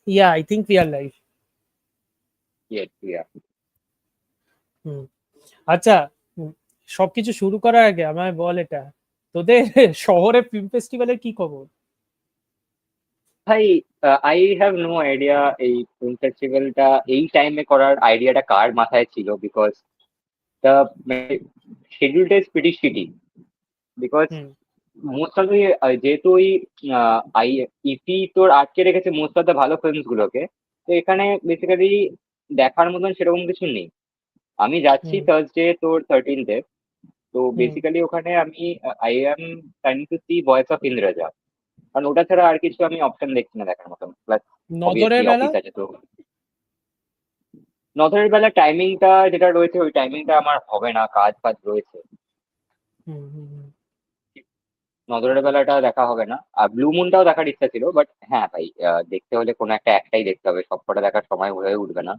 Yeah, I think we are live. Yes, yeah. আচ্ছা, সবকিছু শুরু করার আগে আমায় বল এটা তোদের শহরে ফিল্ম ফেস্টিভ্যালের কি খবর? ভাই, আই হ্যাভ নো আইডিয়া এই ফিল্ম ফেস্টিভ্যালটা এই টাইমে করার আইডিয়াটা কার মাথায় ছিল, বিকজ দ্য শিডিউলটা is pretty shitty. Because hmm most of the, যেহেতু ওই আই ইপি তোর আটকে রেখেছে মোস্ট অফ দ্য ভালো ফিল্মস গুলোকে, তো এখানে বেসিক্যালি দেখার মতন সেরকম কিছু নেই। আমি যাচ্ছি হুম থার্সডে তোর 13th, তো হুম বেসিক্যালি ওখানে আমি I am planning to see voice of Indraja, কারণ ওটা ছাড়া আর কিছু আমি অপশন দেখছি না দেখার মতন। প্লাস নজরের অবভিয়াসলি বেলা। অফিস আছে, তো নজরের বেলা টাইমিংটা যেটা রয়েছে ওই টাইমিংটা আমার হবে না, কাজ ফাজ রয়েছে। হুম হুম হুম। নজরের বেলাটা দেখা হবে না। আর ব্লু মুনটাও দেখার ইচ্ছা ছিল, বাট হ্যাঁ ভাই, দেখতে হলে কোনো একটাই দেখতে হবে, সবকটা দেখার সময় হয়ে উঠবে না।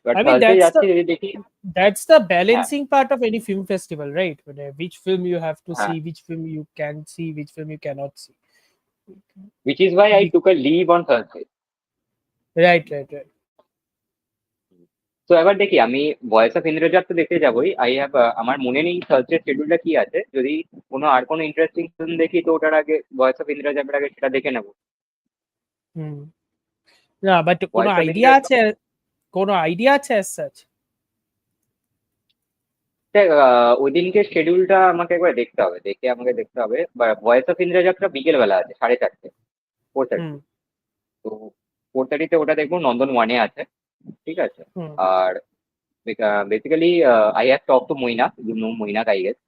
বাট I mean থার্সডে যাচ্ছি, যদি দেখি। that's the হ্যাঁ, balancing part of any film festival, right? Which film you have to হ্যাঁ, see, which film you can see, which film you cannot see. which is why I Be- took a leave on Thursday. right. তো এবার দেখি, আমি voice of ইন্দ্রজাত তো দেখতে যাবোই। I have, আমার মনে নেই থার্সডে শিডিউলটা কি আছে। যদি কোনো ইন্টারেস্টিং ফিল্ম দেখি, তো ওটার আগে ভয়েস অফ ইন্দ্রজাতের আগে সেটা দেখে নেবো। হুম। না, বাট কোনো ভয়েস অফ আইডিয়া ইন্দ্রজাত, আছে? কোনো আইডিয়া আছে as such? ওইদিনকে শিডিউলটা আমাকে একবার দেখতে হবে, আমাকে দেখতে হবে। ভয়েস অফ ইন্দ্রজাতটা বিকেল বেলা আছে 4:30, 4:30। হুম তো 4:30-তে ওটা দেখবো, নন্দন ওয়ানে আছে। ঠিক আছে। হুম আর basically I have talk to Moina, you know Moina, I guess.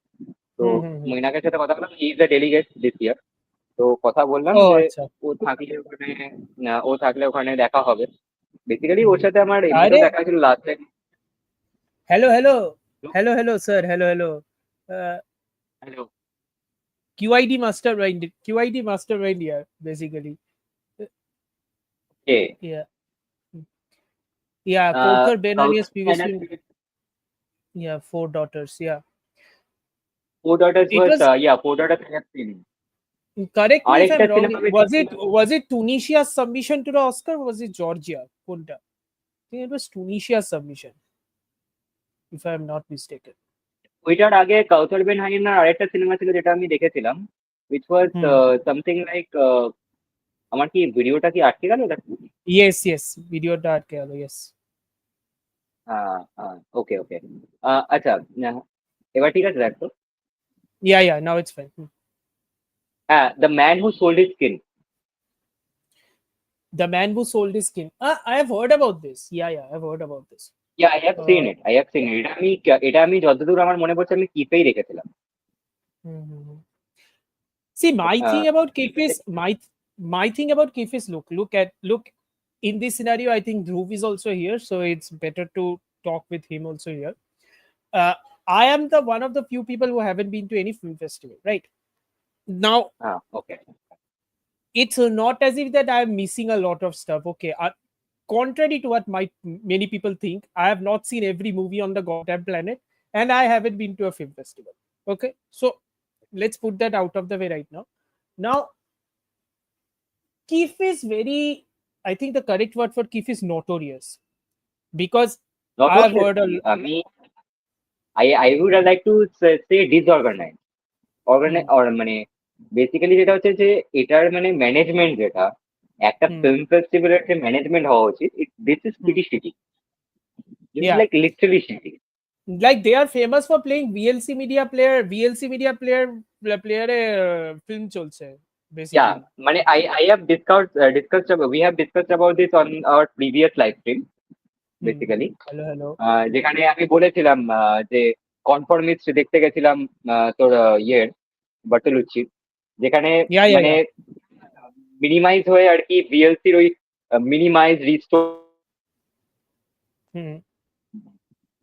তো হুম হুম হুম। মইনাকের সাথে কথা বললাম, he is the delegate this year. তো কথা বললাম ও যে আচ্ছা। ও থাকলে ওখানে দেখা হবে। বেসিক্যালি ওর হুম। সাথে আমার আরে, এমনিতেও দেখা ছিল last time. hello sir, hello. Hello. QID mastermind here basically. K? Yeah. Yeah, Kothar Ben Alias previously. Yeah, Four Daughters. Yeah. Four daughters It was, was, four daughters cinema. correct me if আরেকটা I'm wrong. Cinema Was it Tunisia's submission to the Oscar, or was it Georgia? Punta. I think it was Tunisia's submission, if I'm not mistaken. ওইটার আগে কাউসার বিন হানিফার আরেকটা cinema ছিল যেটা আমি দেখেছিলাম, which was Hmm. something like, আমার কি ভিডিওটা কি আটকে গেল ওটা? Yes. Video dart ke yes. হ্যাঁ, হ্যাঁ, ওকে, ওকে। আচ্ছা, এবার ঠিক আছে দেখো। Yeah. Now it's fine. হ্যাঁ, the man who sold his skin. The man who sold his skin. I have heard about this. Yeah, I've heard about this. Yeah, I have scene Uh, ইট, এটা আমি যতদূর আমার মনে পড়ছে আমি কিপেই রেখেছিলাম। hmm. See, But, my thing about Kif কিপে is my thing about Kif is look in this scenario. I think Dhruv is also here, so it's better to talk with him also here. Uh, I am the one of the few people who haven't been to any film festival. Right now, হ্যাঁ, ওকে। it's not as if that I'm missing a lot of stuff. Okay, contrary to what many people think, I have not seen every movie on the goddamn planet, and I haven't been to a film festival. Okay, so let's put that out of the way right now. Now, Keef is very, I think the correct word for Keef is notorious, because I have heard notoriously আমি, I would like to say disorganize, hmm, মানে basically যেটা হচ্ছে যে এটার মানে management যেটা, একটা hmm, film ফেস্টিভ্যালের যে ম্যানেজমেন্ট হওয়া উচিত, this is hmm. Pretty shitty. This is Yeah, like literally shitty. like they are famous for playing VLC media player film cholse yeah, basically. মানে I have we have discussed about this on our previous live stream Hmm. Basically. Hello. যেখানে আমি বলেছিলাম যে কনফর্মিস্ট দেখতে গেছিলাম, তোর ইয়ের বার্টলুচি, যেখানে মানে Yeah. মিনিমাইজ হয়ে আর কি ভিএলসির ওই minimise restore, Hmm.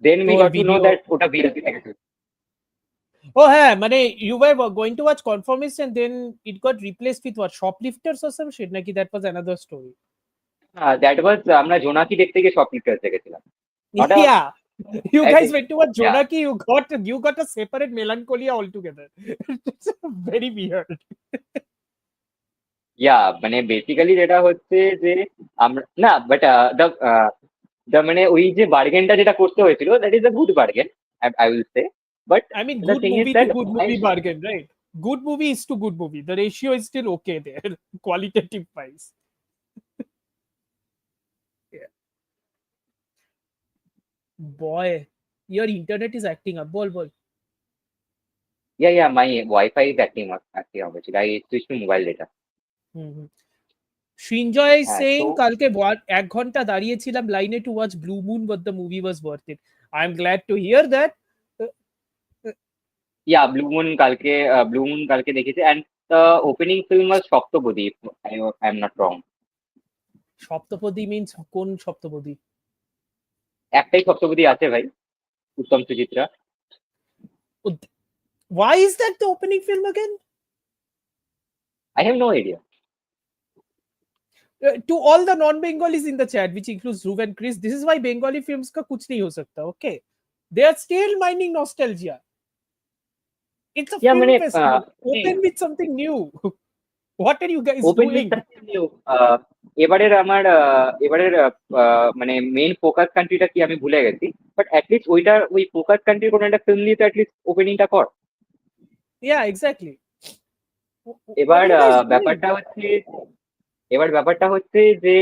Then we তোর got to know video. That ওটা ভিএলসি থেকে। Oh, হ্যাঁ, মানে you were going to watch Conformist and then it got replaced with what, Shoplifters or some shit, নাকি that was another story? That was, আমরা জোনাকি দেখতে গিয়ে সব লিটার্স দেখেছিলাম। Not a, Yeah, you I guys think, went to watch yeah, Jonaki. You got a separate melancholia altogether. It's very weird. মানে basically যেটা হচ্ছে যে আমরা না বাট দ্য মানে ওই যে বার্গেনটা যেটা করতে হয়েছিল that is a good bargain I will say but I mean, the good thing is movie to that good movie bargain, right? Good movie is to good movie. The ratio is still okay there, qualitative wise. Yeah. Boy, your internet is acting up. Bol. My wifi is acting অবশ্যই I switch to mobile data. Hmm. Srinjoy is হ্যাঁ তো saying কালকে 1 ঘন্টা দাঁড়িয়েছিলাম লাইনে to watch Blue Moon, but the movie was worth it. I'm glad to hear that. Blue moon কালকে দেখেছি and the opening film was Saptapadi I am not wrong. Saptapadi means কোন সপ্তপদী? একটাই সপ্তপদী আছে ভাই, উত্তম Suchitra. Why is that the opening film again? I have no idea. To all the non-Bengalis in the chat, which includes Dhruv and Chris, this is why Bengali films ka kuch nahi ho sakta. Okay, they are still mining nostalgia. It's a film মানে festival. Open with something new. What are you guys open with doing? এবারের মানে main focus কান্ট্রিটা কি আমি ভুলে গেছি, but at least ওই focus কান্ট্রির কোনো একটা ফিল্ম নিয়ে তো অ্যাটলিস্ট ওপেনিংটা কর। Yeah, exactly. What এবার are you guys doing? ব্যাপারটা হচ্ছে যে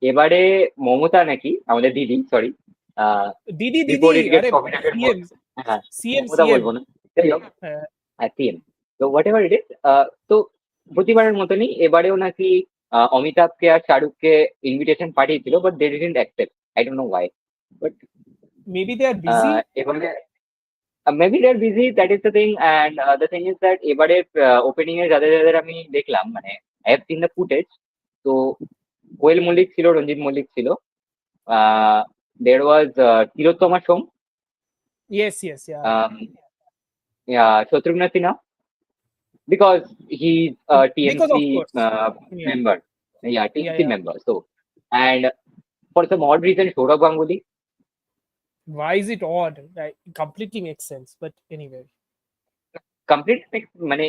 এবারে মমতা নাকি আমাদের Didi, sorry, before it Didi, gates अरे কপিরাইটেড। CM, হ্যাঁ, CM, মমতা CM. বলবো না, যাই হোক, Uh, হ্যাঁ সিএম। তো হোয়াট এভার ইট ইজ, তো প্রতিবারের মতনই এবারেও নাকি অমিতাভকে আর শাহরুখকে ইনভিটেশন পাঠিয়েছিল, but they didn't accept, I don't know why. But maybe they are busy. এবারে maybe they are busy, that is the thing. And the thing is that এবারে ওপেনিং এ যাদের যাদের আমি দেখলাম, মানে I have seen the footage. তো কোয়েল মল্লিক ছিল, রঞ্জিত মল্লিক ছিল, দের ওয়াজ তিলোত্তমা সোম, Yes, yeah. Shatrughan Sinha, because he's a Because TMC of course. Yeah, member. Yeah, yeah, TMC yeah. member. So, and for some odd reason, Saurabh Ganguly. Why is it odd? It completely makes sense. But anyway. Complete মানে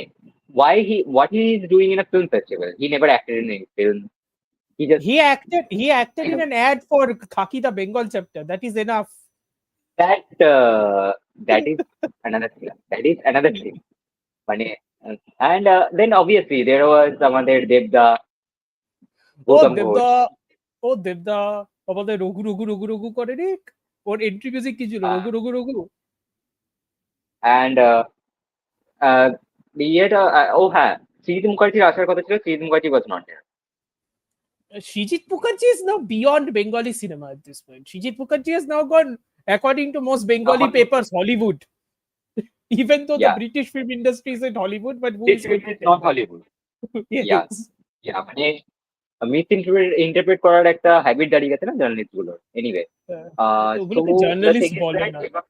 what he is doing in a film festival. He never acted in a film. He just He acted in an ad for Khaki the Bengal chapter. That is enough. that is another thing. That is another thing. মানে and then obviously there was আমাদের দেবদা, Oh Gautam Ghosh, Devda, oh Devda, আমাদের রঘু রঘু রঘু রঘু করে রে। ওর entry music কি ছিল? Raghu Raghu Raghu. and ইয়েটা হ্যাঁ, সৃজিত মুখার্জির আসার কথা ছিল, Srijit Mukherjee was not there. Shijit Mukherjee is now beyond Bengali cinema at this point. Shijit Mukherjee has now gone, according to most Bengali papers, Hollywood. Even though the Yeah, British film industry is in Hollywood, but who this is film going to is tell not that? Hollywood. Yeah, Yes. মানে miss interpret করার একটা habit দাঁড়িয়ে গেছে না journalist গুলোর। Anyway, তো ওগুলোকে the thing journalist is বলে দ্যাট না,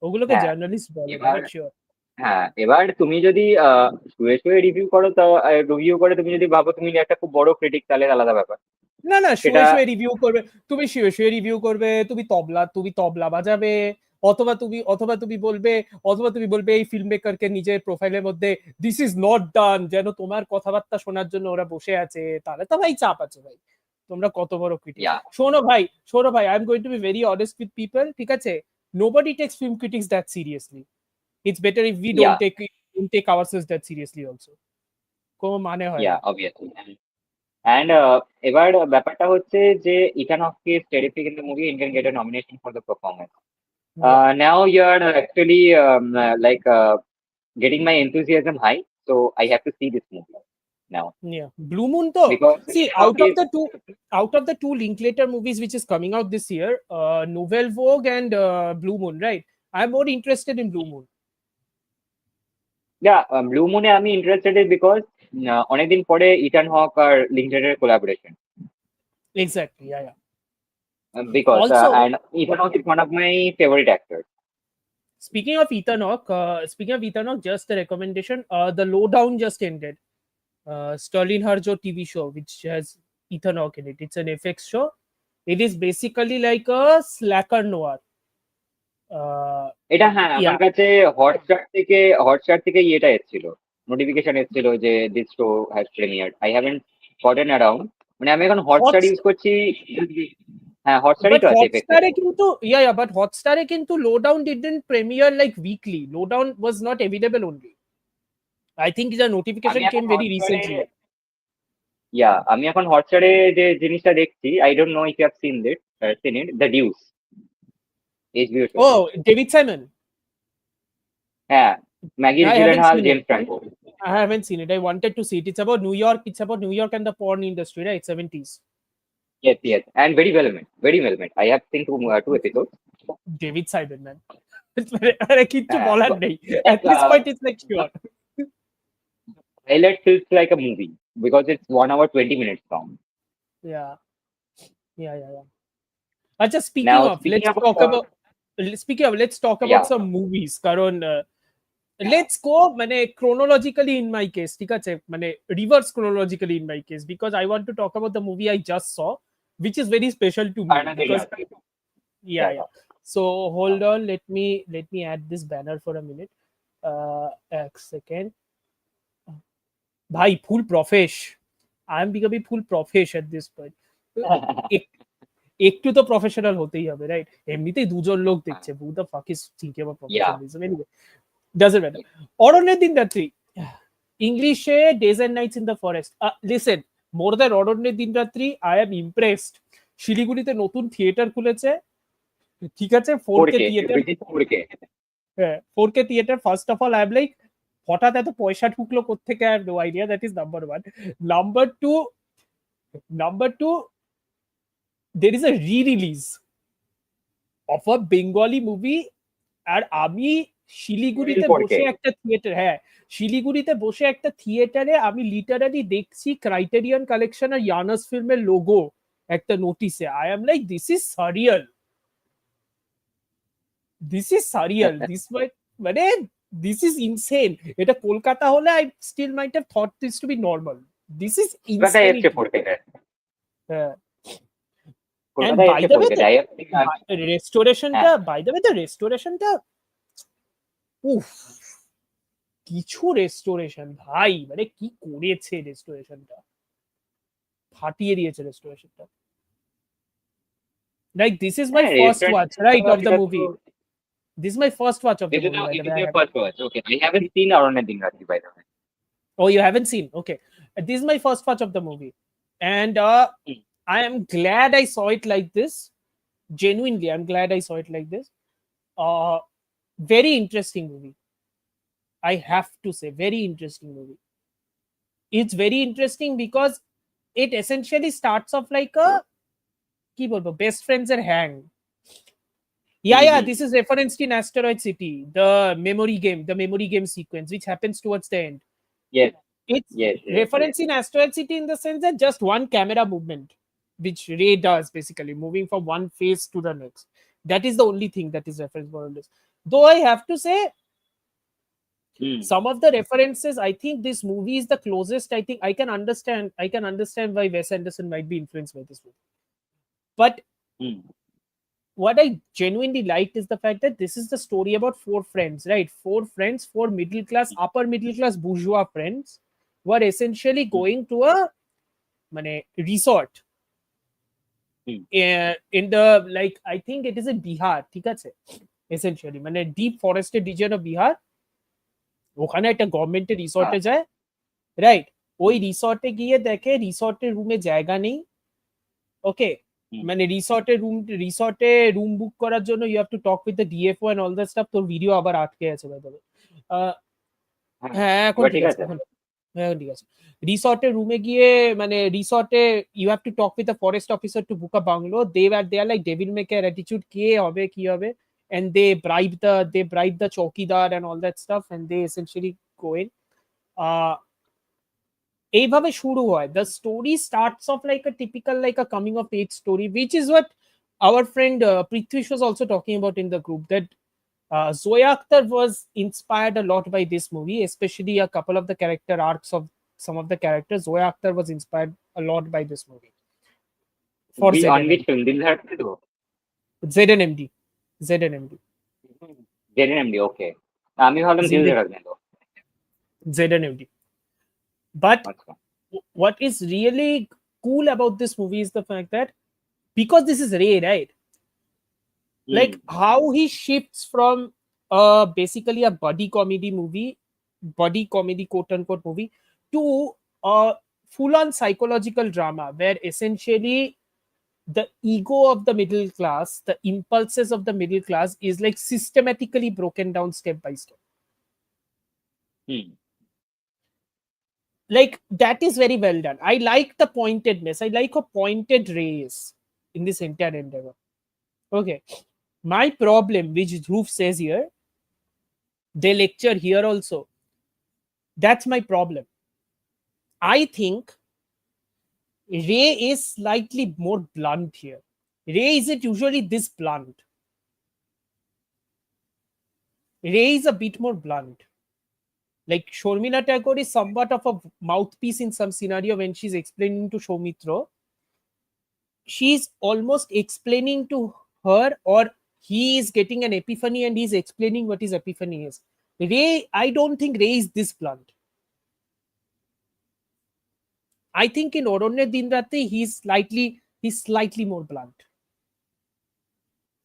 ওগুলোকে হ্যাঁ, জার্নালিস্ট বলে না, এবার বাট শিওর। হ্যাঁ, এবার তুমি যদি শুয়ে শুয়ে রিভিউ করো, তা রিভিউ করে তুমি যদি ভাবো তুমি একটা খুব বড় ক্রিটিক, তাহলে আলাদা ব্যাপার। না না, সেটা শুয়ে শুয়ে রিভিউ করবে, তুমি শুয়ে শুয়ে রিভিউ করবে, তুমি তবলা বাজাবে, অথবা তুমি বলবে এই ফিল্ম মেকারকে নিজের প্রোফাইলের মধ্যে দিস ইজ নট ডান, যেন তোমার কথাবার্তা শোনার জন্য ওরা বসে আছে, তাহলে তো ভাই চাপ আছে ভাই। তোমরা কত বড় ক্রিটিক। ইয়া শোনো ভাই, I am going to be very honest with people, ঠিক আছে? Nobody takes film critics that seriously. It's better if we yeah don't take ourselves that seriously also. কোনো মানে হয় ইয়া না। অবভিয়াসলি। অ্যান্ড এবার ব্যাপারটা হচ্ছে যে Ethan Hawke is terrific in the movie and can get a nomination for the performance. Now you are actually like getting my enthusiasm high, so I have to see this movie now. Yeah, Blue Moon though. Because See, Ethan Hawke is out of the two Linklater movies which is coming out this year, Nouvelle Vogue and Blue Moon, right? I'm more interested in Blue Moon. yeah, blue মুনে আমি interested because অনেকদিন পরে Ethan Hawke আর লিঙ্কলেটের collaboration, Exactly. Yeah. বিকজ Also, and Ethan Hawke is one of my favorite actors. speaking of Ethan Hawke, just a recommendation. The Lowdown just ended. Sterling Harjo TV show which has Ethan Hawke in it. It's an FX show. It is basically like a slacker noir. এটা হ্যাঁ, আমার Yeah. কাছে Hotstar থেকে ইয়েটা এসেছিল, notification এসেছিল যে this show has premiered. I haven't gotten around, মানে আমি এখন হটস্টার ইউজ Hotstar, করছি। হ্যাঁ, হটস্টারই but তো আছে এফএক্স এর। Hotstar কিন্তু but Hotstar কিন্তু Lowdown didn't premiere like weekly. Lowdown was not available only. I think the আমি notification এখন came very হটস্টারে, recently. আমি এখন হটস্টারে যে জিনিসটা দেখছি, I don't know if you have seen it, the Deuce, HBO show. Oh, David Simon. হ্যাঁ, Maggie I haven't Gyllenhaal, seen it. James Franco. I haven't seen it. I wanted to see it. It's about New York. It's about New York and the porn industry, right? 70s. Yes, yes, and very well made, very well made. I have seen two episodes. David Simon, man. আরে কিচ্ছু হ্যাঁ, বলার নেই। At like this point, it's like sure. highlight feels like a movie because it's 1 hour 20 minutes long. Yeah, yeah. আচ্ছা, speaking Now of, speaking about let's talk about yeah, some movies. কারণ let's go মানে chronologically in my case, ঠিক আছে? মানে reverse chronologically in my case, because I want to talk about the movie I just saw, which is very special to me Another because yeah, yeah. So hold on, let me add this banner for a minute. এক second. ভাই full profesh. I am becoming full profesh at this point. এক- একটু তো professional হতেই হবে, right? এমনিতেই দুজন লোক দেখছে, who the fuck is thinking about yeah. professionalism anyway, doesn't matter. অরণ্যের দিন রাত্রি, ইংলিশে days and nights in the forest. Listen, more than অরণ্যের দিন রাত্রি, আই এম ইমপ্রেসড। শিলিগুড়িতে নতুন থিয়েটার খুলেছে, ঠিক আছে, 4K 4K, theatre. which is 4K. হ্যাঁ, 4K থিয়েটার। First of all I am like, হঠাৎ এত পয়সা ঢুকলো কোত্থেকে? I have no idea. That is number one. Number two, there is a re-release of a Bengali movie, আর আমি শিলিগুড়িতে 4K. বসে একটা থিয়েটার, হ্যাঁ, শিলিগুড়িতে বসে একটা থিয়েটারে আমি লিটারালি দেখছি ক্রাইটেরিয়ন কালেকশন আর ইয়ানাস ফিল্মের লোগো একটা নোটিসে। I am like, this is surreal, মানে দিস ইজ ইনসেন। এটা কলকাতা হলে I still might have thought this to be normal. This is কলকাতায় এসছে ইনসেনিটি। 4K তে। হ্যাঁ, and কলকাতায় by এসছে the way 4K তে। restorationটা, হ্যাঁ, by the way the restorationটা, উফ, কিছু রেস্টোরেশন ভাই, মানে কি করেছে রেস্টোরেশনটা, ফাটিয়ে দিয়েছে রেস্টোরেশনটা। Like this is my হ্যাঁ, first restaurant watch, right, of the এটা তো movie. This is my first watch of the this is movie, by the your way. first watch. Okay, I haven't seen Aranyer din Ratri, by the way. Oh, you haven't seen? Okay. This is my first watch of the movie. And I am glad I saw it like this. Genuinely, I'm glad I saw it like this. Very interesting movie. I have to say, very interesting movie. It's very interesting because it essentially starts off like a কি বলবো, best friends এর hang. Yeah, this is referenced in Asteroid City, the memory game sequence, which happens towards the end. Yes, It's yes, yes, yes. reference in Asteroid City in the sense that just one camera movement, which Ray does basically, moving from one face to the next. That is the only thing that is referenced for this. Though I have to say, some of the references, I think this movie is the closest. I think I can understand why Wes Anderson might be influenced by this movie. But what I genuinely liked is the fact that this is the story about four friends, right? Four friends, four middle class, upper middle class bourgeois friends, who are essentially going to a resort in the, like, I think it is in Bihar, ঠিক আছে, essentially মানে deep forested region of Bihar. ওখানে একটা গভর্নমেন্টের রিসর্টে যায়, right? ওই রিসর্টে গিয়ে দেখে রিসর্টের রুমে জায়গা নেই। ওকে, মানে রিসর্টে রুম বুক করার জন্য you have to talk with the DFO and all that stuff. তোর ভিডিও আবার আটকে আছে বাই দ্য ওয়ে। হ্যাঁ, এখন ঠিক আছে, হ্যাঁ ঠিক আছে। রিসর্টের রুমে গিয়ে, মানে রিসর্টে you have to talk with the forest officer to book a bungalow. They are like devil maker attitude, কে হবে কি হবে, and they bribe the chowkidar and all that stuff, and they essentially go in. এইভাবে শুরু হয়। The story starts off like a typical, like a coming of age story, which is what our friend Prithvish was also talking about in the group, that Zoya Akhtar was inspired a lot by this movie, especially a couple of the character arcs of some of the characters. Zoya Akhtar was inspired a lot by this movie. For on which film? Dil Dhadkne Do? ZNMD. ZNMD, okay. আমি ভাবলাম দিল Dhadakne Do. ZNMD. But আচ্ছা। what is really cool about this movie is the fact that because this is Ray, right? Hmm, Like how he shifts from basically a buddy comedy quote unquote movie to a full on psychological drama where essentially the ego of the middle class, the impulses of the middle class is like systematically broken down step by step. Hmm. Like that is very well done. I like the pointedness. I like a pointed race in this entire endeavor. Okay. My problem, which Dhruv says here, they lecture here also. That's my problem. I think Ray is slightly more blunt here. Ray isn't usually this blunt. Ray is a bit more blunt. Like Shormila Tagore is somewhat of a mouthpiece in some scenario when she's explaining to Soumitra. She's almost explaining to her, or he is getting an epiphany and he's explaining what his epiphany is. Ray, I don't think Ray is this blunt. I think in Oronne Dinrate he's slightly more blunt.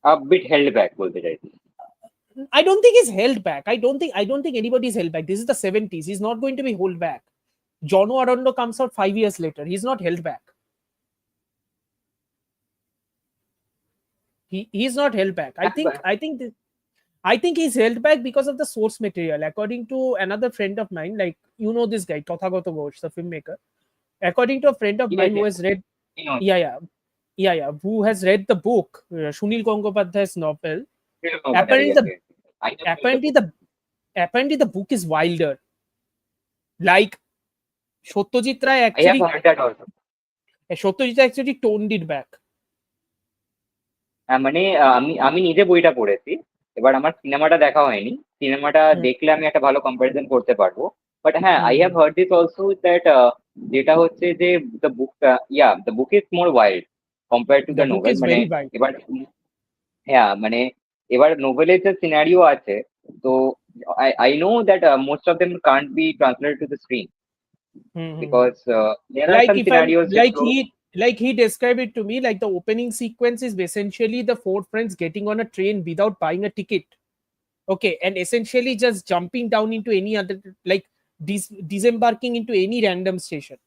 A bit held back বলতে চাইছি। I don't think he's held back. I don't think anybody's held back. This is the 70s. He's not going to be held back. Jono Arondo comes out 5 years later. He's not held back. He's not held back. I হ্যাঁ, think I think I think he's held back because of the source material. According to another friend of mine, like you know this guy, Tathagata Ghosh, the filmmaker. According to a friend of ঠিক mine আছে, who has read, you know, yeah, yeah, yeah, who has read the book, Sunil Gangopadhyay's novel. Apparently, yes, the yes. I have read the apparently book. the apparently the book is wilder. Like Satyajit Ray I have actually, heard that also. Satyajit actually toned it back. হ্যাঁ, মানে আমি আমি নিজে বইটা পড়েছি। এবার আমার সিনেমাটা দেখা হয়নি। সিনেমাটা Hmm, দেখলে আমি একটা ভালো কম্পারিজন করতে পারবো। বাট হ্যাঁ, hmm, I have hmm. Hard this also that যেটা হচ্ছে যে the book, the book is more wild compare to The the book novel. is মানে very wild. এবার হ্যাঁ, মানে এবার নোভেলের যে সিনারিও আছে, তো I know that most of them can't be translated to the screen Hmm, hmm, hmm. because there are Like some if I'm scenarios like he described it to me, like the opening sequence is essentially the four friends getting on a train without buying a ticket. Okay, and essentially just jumping down into any other, like disembarking into any random station.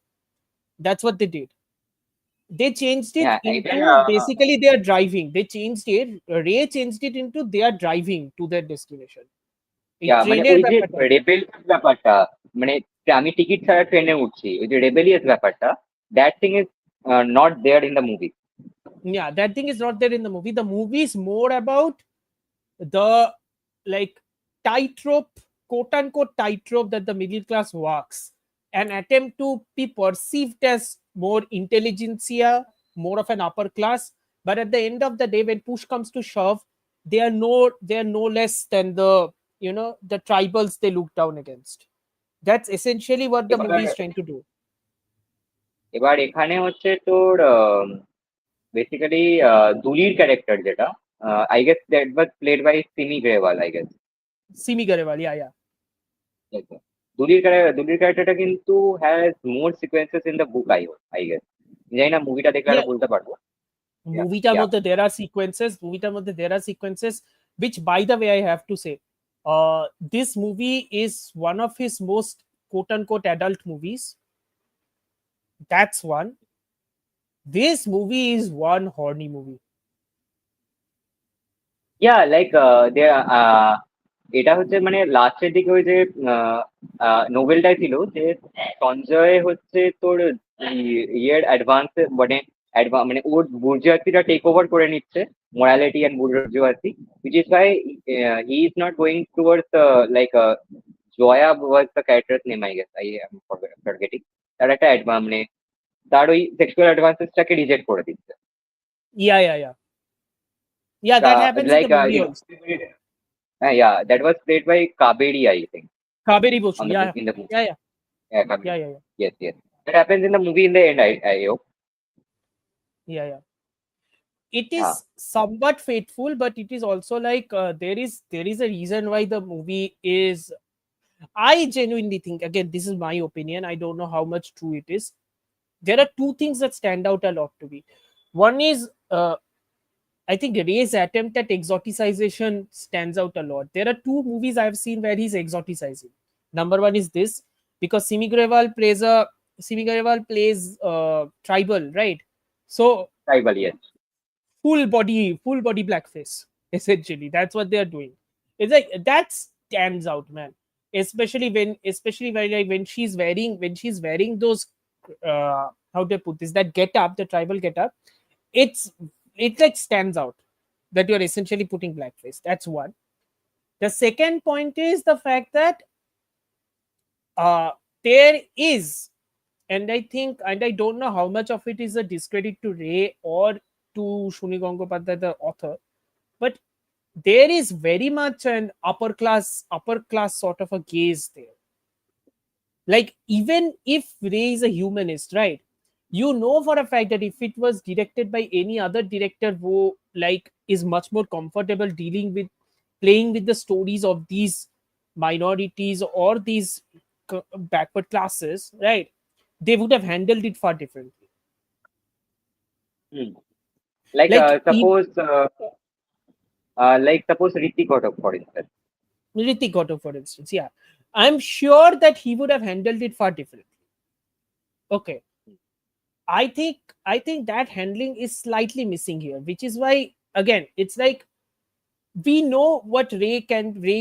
That's what they did. They changed it হ্যাঁ, এটা into basically they are driving. They changed it. Ray changed it into they are driving to their destination. এই মানে ট্রেনের ওই যে ব্যাপারটা না। Rebellious ব্যাপারটা, মানে আমি টিকিট ছাড়া ট্রেনে উঠছি, ওই যে রেবেলিয়াস ব্যাপারটা, that thing is not there in the movie. Yeah, that thing is not there in the movie. The movie is more about the like tightrope, quote unquote tightrope that the middle class walks, an attempt to be perceived as more intelligentsia, more of an upper class. But at the end of the day, when push comes to shove, they are no less than the the tribals they look down against. That's essentially what the এবার movie is trying to do. এবার এখানে হচ্ছে তোর basically দুলির character যেটা, I guess that was played by Simi Garewal, I guess. Simi Garewal, yeah, yeah. দুলির ক্যারেক্টারটা কিন্তু has more sequences in the book, I guess. জানি না, মুভিটা দেখলে Yeah, আরো বলতে পারবো। মুভিটার ইয়া মধ্যে there are sequences which by the way I have to say this movie is one of his most quote unquote adult movies. That's one. This movie is one horny movie. Yeah like এটা হচ্ছে মানে লাস্টের দিকে ওই যে নোবেলটাই ছিল যে সঞ্জয় হচ্ছে তোর ইয়ের অ্যাডভান্স, মানে মানে ওর বুর্জুয়াসিটা টেক ওভার করে নিচ্ছে, morality and bourgeoisie, which is why he is not going towards like Jaya was the character's name, I guess, I am forgetting. তার একটা মানে তার ওই সেক্সুয়াল অ্যাডভান্সেসটাকে রিজেক্ট করে দিচ্ছে। Yeah, yeah, yeah. Yeah, that happens in the Like movie also. yeah, that was played by Kaberi, I think, Kaberi Boshu, on the yeah, in the movie. yeah, yeah, Yeah, yeah, Kaberi. yeah, yeah, Yes, yes. That happens in the movie in the end, I hope. yeah, yeah. It Yeah. is somewhat faithful, but it is also like there is a reason why the movie is I genuinely think, again, this is my opinion. I don't know how much true it is. There are two things that stand out a lot to me. One is, I think Ray's attempt at exoticization stands out a lot. There are two movies I've seen where he's exoticizing. Number one is this, because Simi Grewal plays tribal, right? So Tribal, yes. full body blackface. Essentially, that's what they're doing. It's like that stands out, man. Especially when like when she's wearing those how to put this, that get up, the tribal get up. It's it like stands out that you're essentially putting blackface. That's one. The second point is the fact that uh, there is, and I don't know how much of it is a discredit to Ray or to Shuni Gangopadhyay, the author, but there is very much an upper class sort of a gaze there. Like, even if Ray is a humanist, right? You know for a fact that if it was directed by any other director who like is much more comfortable dealing with playing with the stories of these minorities or these backward classes, right? They would have handled it far differently. Hmm. Like Like suppose Ritik got up, for instance. Ritik Otto, for instance, yeah, I'm sure that he would have handled it far differently. Okay, I think that handling is slightly missing here, which is why, again, it's like we know what Ray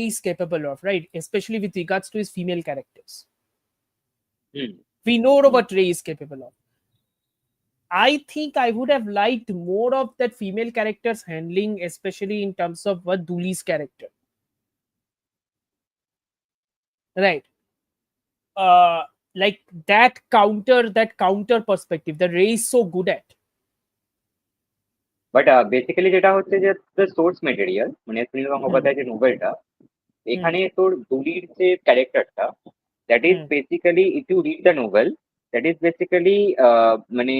is capable of, right? Especially with regards to his female characters. Hmm. We know Hmm. what Ray is capable of. I think I would have liked more of that female characters handling, especially in terms of what Dooley's character. Right. Uh like that counter perspective that Ray is so good at. But basically যেটা হচ্ছে যে the source material মানে Sunil Hmm, গঙ্গোপাধ্যায়ের যে নোবেলটা, hmm, এখানে তোর দুলির যে ক্যারেক্টারটা, that is hmm. Basically if you read the novel, that is basically মানে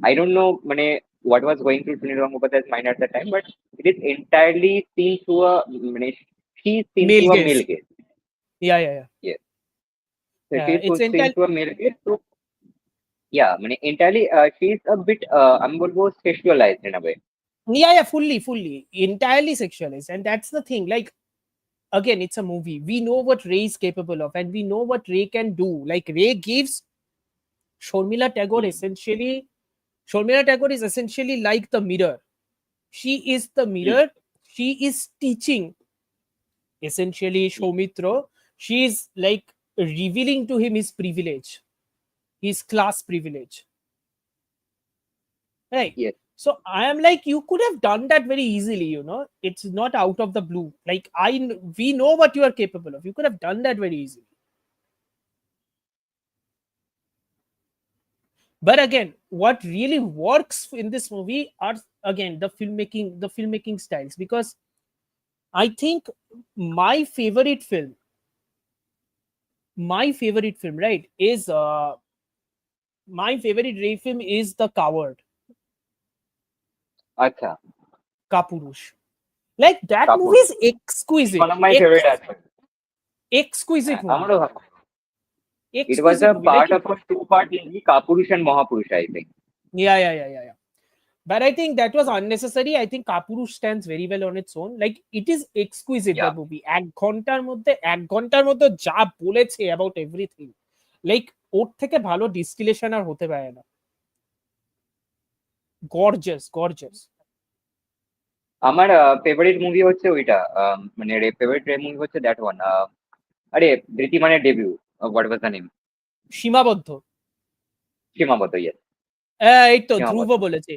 আই ডোন্ট নো মানে what was going through Sunil Gangopathyay's mind at that time, but it is entirely seen through a মানে she's seen Male through a gaze. male gaze. Yeah. Yes. So Yeah, she's it's seen entirely. through a male gaze. So yeah, মানে entirely she's a bit আমি বলবো sexualized in a way. Yeah, fully entirely sexualized, and that's the thing. Like, again, it's a movie. We know what Ray is capable of, and we know what Ray can do. Like, Ray gives Shormila Tagore Hmm. essentially. Shormila Tagore is essentially like the mirror. She is the Hmm. mirror. She is teaching essentially Hmm. Shomitra. She is like revealing to him his privilege, his class privilege. Right. Yes. So I am like, you could have done that very easily, you know. It's not out of the blue. Like, we know what you are capable of. You could have done that very easily. But again, what really works in this movie are, again, the filmmaking styles. Because I think my favorite film, right, is my favorite Ray film is The Coward, আচ্ছা, Kapurush. Like, that movie Kapoor, is one exquisite, of my favorite aspects. exquisite movie, আমারও ভালো। It was exquisite a movie. Like, part of a two-part movie, Kapurush and Mahapurush, I think. yeah. But I think that was unnecessary. I think Kapurush stands very well on its own. Like, it is exquisite, Yeah. that movie. এক ঘন্টার মধ্যে যা বলেছে about everything. Like, ওর থেকে ভালো distillation আর হতে পারে না। Gorgeous. আমার ফেভারিট মুভি হচ্ছে ওইটা, মানে ফেভারিট মুভি হচ্ছে দ্যাট ওয়ান। আরে ধৃতিমানের debut, what was the name? Seemabaddha. Seemabaddha, yes. এই তো ধ্রুব সীমাবদ্ধ, বলেছে।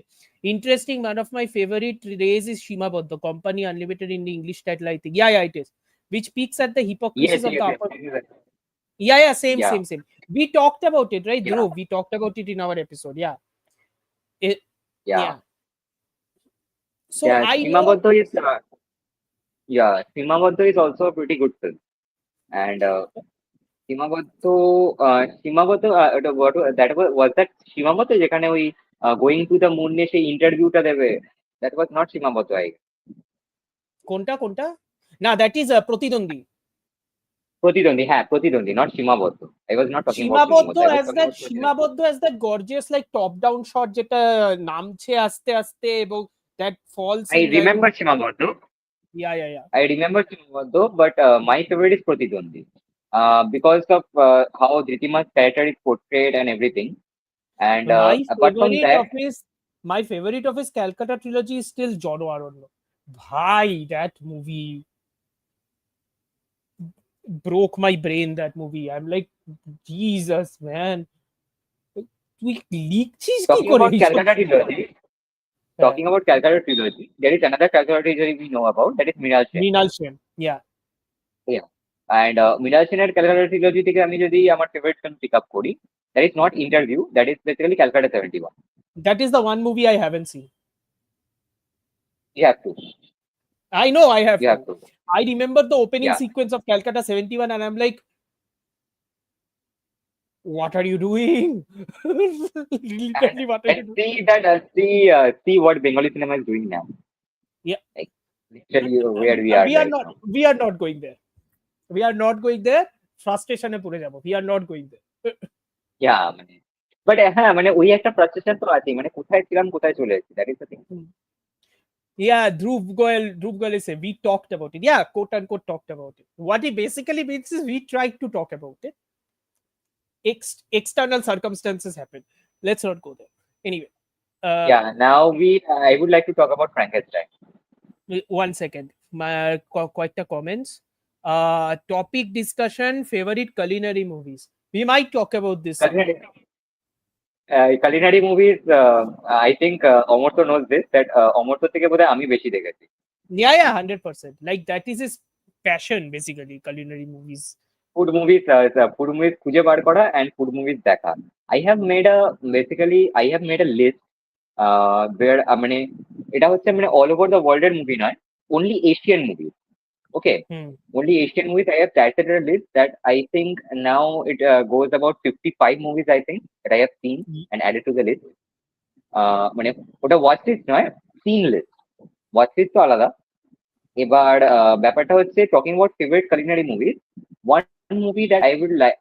Interesting, one of my favorite rays is সীমাবদ্ধ, Company Unlimited in the English title, I think. Yeah, it is. Which peaks at the yes hypocrisies of yes the yes, upper. Yeah, same, yeah same, same. We talked about it, right, yeah Dhruv? We talked about it in our episode. Yeah. It, yeah yeah. So I know. সীমাবদ্ধ is, ইয়া সীমাবদ্ধ is also pretty good film. And সীমাবদ্ধ, সীমাবদ্ধ, that was that সীমাবদ্ধ যেখানে ওই going to the moon নিয়ে সেই ইন্টারভিউটা দেবে? দ্যাট ওয়াজ নট সীমাবদ্ধ, কোনটা? না, that is প্রতিদ্বন্দ্বী। প্রতিদ্বন্দ্বী, হ্যাঁ প্রতিদ্বন্দ্বী, নট সীমাবদ্ধ। I was not talking about সীমাবদ্ধ, আই ওয়াজ টকিং অ্যাবাউট প্রতিদ্বন্দ্বী। সীমাবদ্ধ as that gorgeous like top down shot যেটা নামছে আস্তে আস্তে এবং that fall I scene and remember সীমাবদ্ধ, yeah. I remember Singhabaddo, but my favorite is Pratidwandi. Because of how Dhritima's character is portrayed and everything. And my apart from favorite that, of his my favorite of his Calcutta trilogy is still John Aranyer. Bhai, that movie broke my brain. That movie, I'm like, Jesus man, তুই লিখছিস কি talking করে about এইসব? Calcutta trilogy, হ্যাঁ, talking about Calcutta trilogy, there is another Calcutta trilogy we know about, that is Mrinal Sen. Mrinal Sen, yeah. Yeah. And Mrinal Sen's Calcutta trilogy থেকে আমি যদি আমার favorite film pick up করি, that is not Interview, that is basically Calcutta 71. That is the one movie I haven't seen. You have to, I know I have you have to. to. I remember the opening Yeah. sequence of Calcutta 71 and I'm like, what are you doing? Literally, what are you And doing? see that, see what Bengali cinema is doing now. Yeah. Like literally where we are right now. We are not going there. We are not going there. Frustration এ পড়ে যাব. We are not going there. Yeah, মানে but হ্যাঁ মানে ওই একটা frustration তো আছে, মানে কোথায় ছিলাম কোথায় চলে এসেছি, that is the thing. Yeah, Dhruv Goyal is saying we talked about it. Yeah, quote unquote talked about it. What he basically means is we tried to talk about it. External circumstances happen. Let's not go there. Anyway, Yeah, now I would like to talk about Frankenstein. 1 second. My quite a comments. Topic discussion: favorite culinary movies. We might talk about this Culinary, sometime. culinary movies, I think Amartya knows this, that Amartya থেকে বোধহয় আমি বেশি দেখেছি। Yeah, 100%. Like that is his passion, basically. Culinary movies. Food movies খুঁজে বার করা and food movies দেখা। I have made a list where মানে এটা হচ্ছে মানে অল ওভার দ্য ওয়ার্ল্ড এর মুভি নয়, only Asian movies. Okay, Hmm. only Asian movies. I have dissected a list that I think now it goes about 55 movies I think that I have seen and added to the list. মানে ওটা watch list নয়, scene list. Watch list তো আলাদা। এবার ব্যাপারটা হচ্ছে talking about favourite culinary movies, one movie that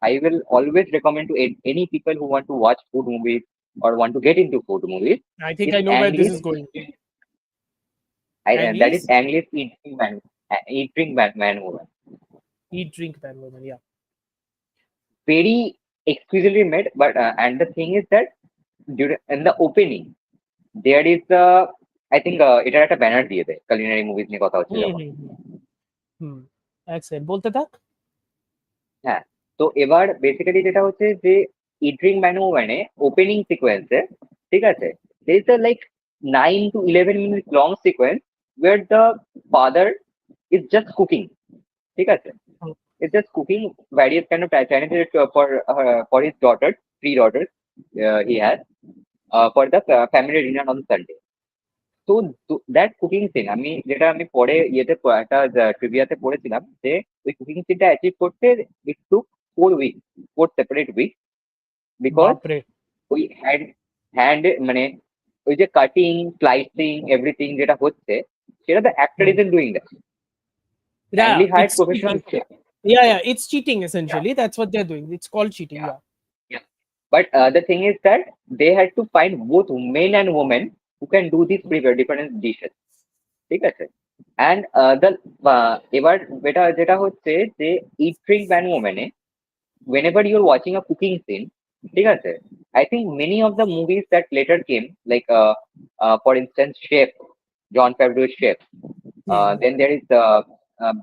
I will always recommend to any people who want to watch food movies or want to get into food movies I think is I know where this Ang is going. that is Anglis? Ang Lee's Eat Drink Man Woman. Eat, drink, man, woman. Yeah. Very exquisitely made, but and the thing is that during in the opening there is the I think এটার একটা banner দিয়ে দেয় culinary movies নিয়ে কথা হচ্ছে যখন। Excellent. বলতে থাক। হ্যাঁ, তো এবার বেসিক্যালি যেটা হচ্ছে যে ইড্রিং ম্যানু মানে ওপেনিং সিকোয়েন্সে, ঠিক আছে, there is a like 9 to 11 minutes long sequence where the father is just cooking, ঠিক আছে, is just cooking various kind of Chinese dish for his daughters, 3 daughters he has for the family dinner on Sunday. তো that cooking scene যেটা আমি পরে ইয়েতে একটা ট্রিভিয়াতে পড়েছিলাম যে ওই কুকিং সিনটা অ্যাচিভ করতে ইট টুক 4 সেপারেট উইক, বিকজ বাপরে। ওই হ্যান্ড মানে ওই যে কাটিং স্লাইসিং এভরিথিং যেটা হচ্ছে সেটা the actor is in doing that, Yeah, and he hired it's professional cheating. Chef. Yeah, it's cheating essentially. That's what they're doing. It's called cheating. Yeah. But the thing is that they had to find both men and women who can do these different dishes, ঠিক আছে। And এবার যেটা হচ্ছে যে it drink ban ওমেনে whenever you're watching a cooking scene, ঠিক আছে, I think many of the movies that later came like for instance Chef, John Favreau's Chef, then there is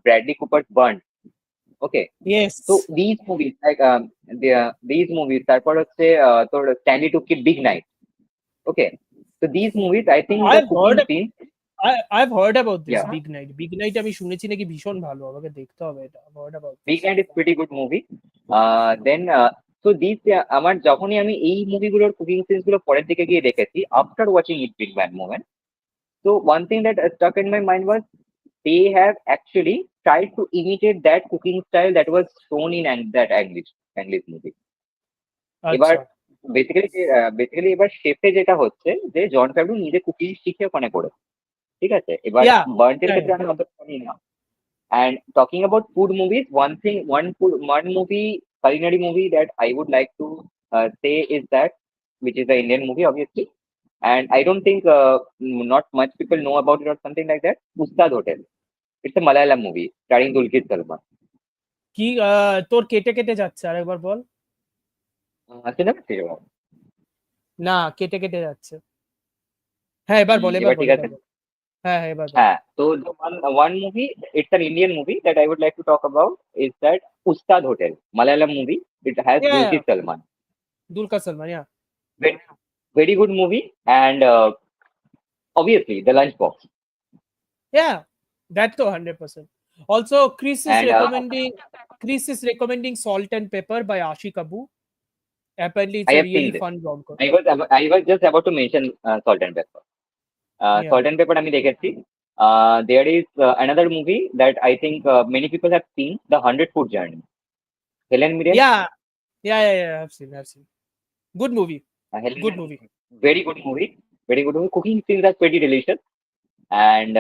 Bradley Cooper's Burnt. Okay, Yes. so these movies like these movies তারপর হচ্ছে তোর Stanley Tucci Big Night. Okay, so these movies I think the cooking scene I've heard about this. Yeah. Big Night. Big Night আমি শুনেছি নাকি ভীষণ ভালো, আমাকে দেখতে হবে এটা। I've heard about this. Big Night is pretty good movie. Then so these আমার যখনই আমি এই মুভিগুলোর কুকিং সিনস গুলো পরের দিকে গিয়ে দেখেছি after watching it big bang moment, so one thing that stuck in my mind was they have actually tried to imitate that cooking style that was shown in that English movie. এবার basically এবার শেফে যেটা হচ্ছে যে জন ফেভ্রু নিজে cooking শিখে ওখানে করেছে, ঠিক আছে। এবার বার্ন্টের ক্ষেত্রে আমি অত জানি না, And talking about food movies, one movie, culinary movie that I would like to say is that, which is an Indian movie, obviously. And I don't think not much people know about it or something like that. Ustad Hotel. It's a Malayalam movie starring Dulquer Salman. কি তোর কেটে কেটে যাচ্ছে, আরেকবার বল। আছে না সেরকম? না, কেটে কেটে যাচ্ছে। হ্যাঁ, এবার বল, এবার এবার বল, ঠিক এবার আছে? বল। হ্যাঁ, হ্যাঁ, এবার বল। হ্যাঁ, তো the one movie, it's an Indian movie that I would like to talk about is that Ustad Hotel, Malayalam movie. It has Yeah, Dulquer Salman. Dulquer Salman, yeah. Very, very good movie, and obviously the lunchbox. Yeah, that to 100%. Also, And Chris is recommending Salt and Pepper by Ashik Abu. Apparently, it's I a have really seen this. fun rom-com. I was just about to mention Salt and Pepper. Yeah. Salt and Pepper আমি দেখেছি. There is another movie that I think many people have seen, The 100 Foot Journey. Helen Mirren. Yeah, yeah. I've seen. Good movie. Helen Good Mirren. movie. Very good movie. Very good movie. Cooking scenes are pretty delicious. And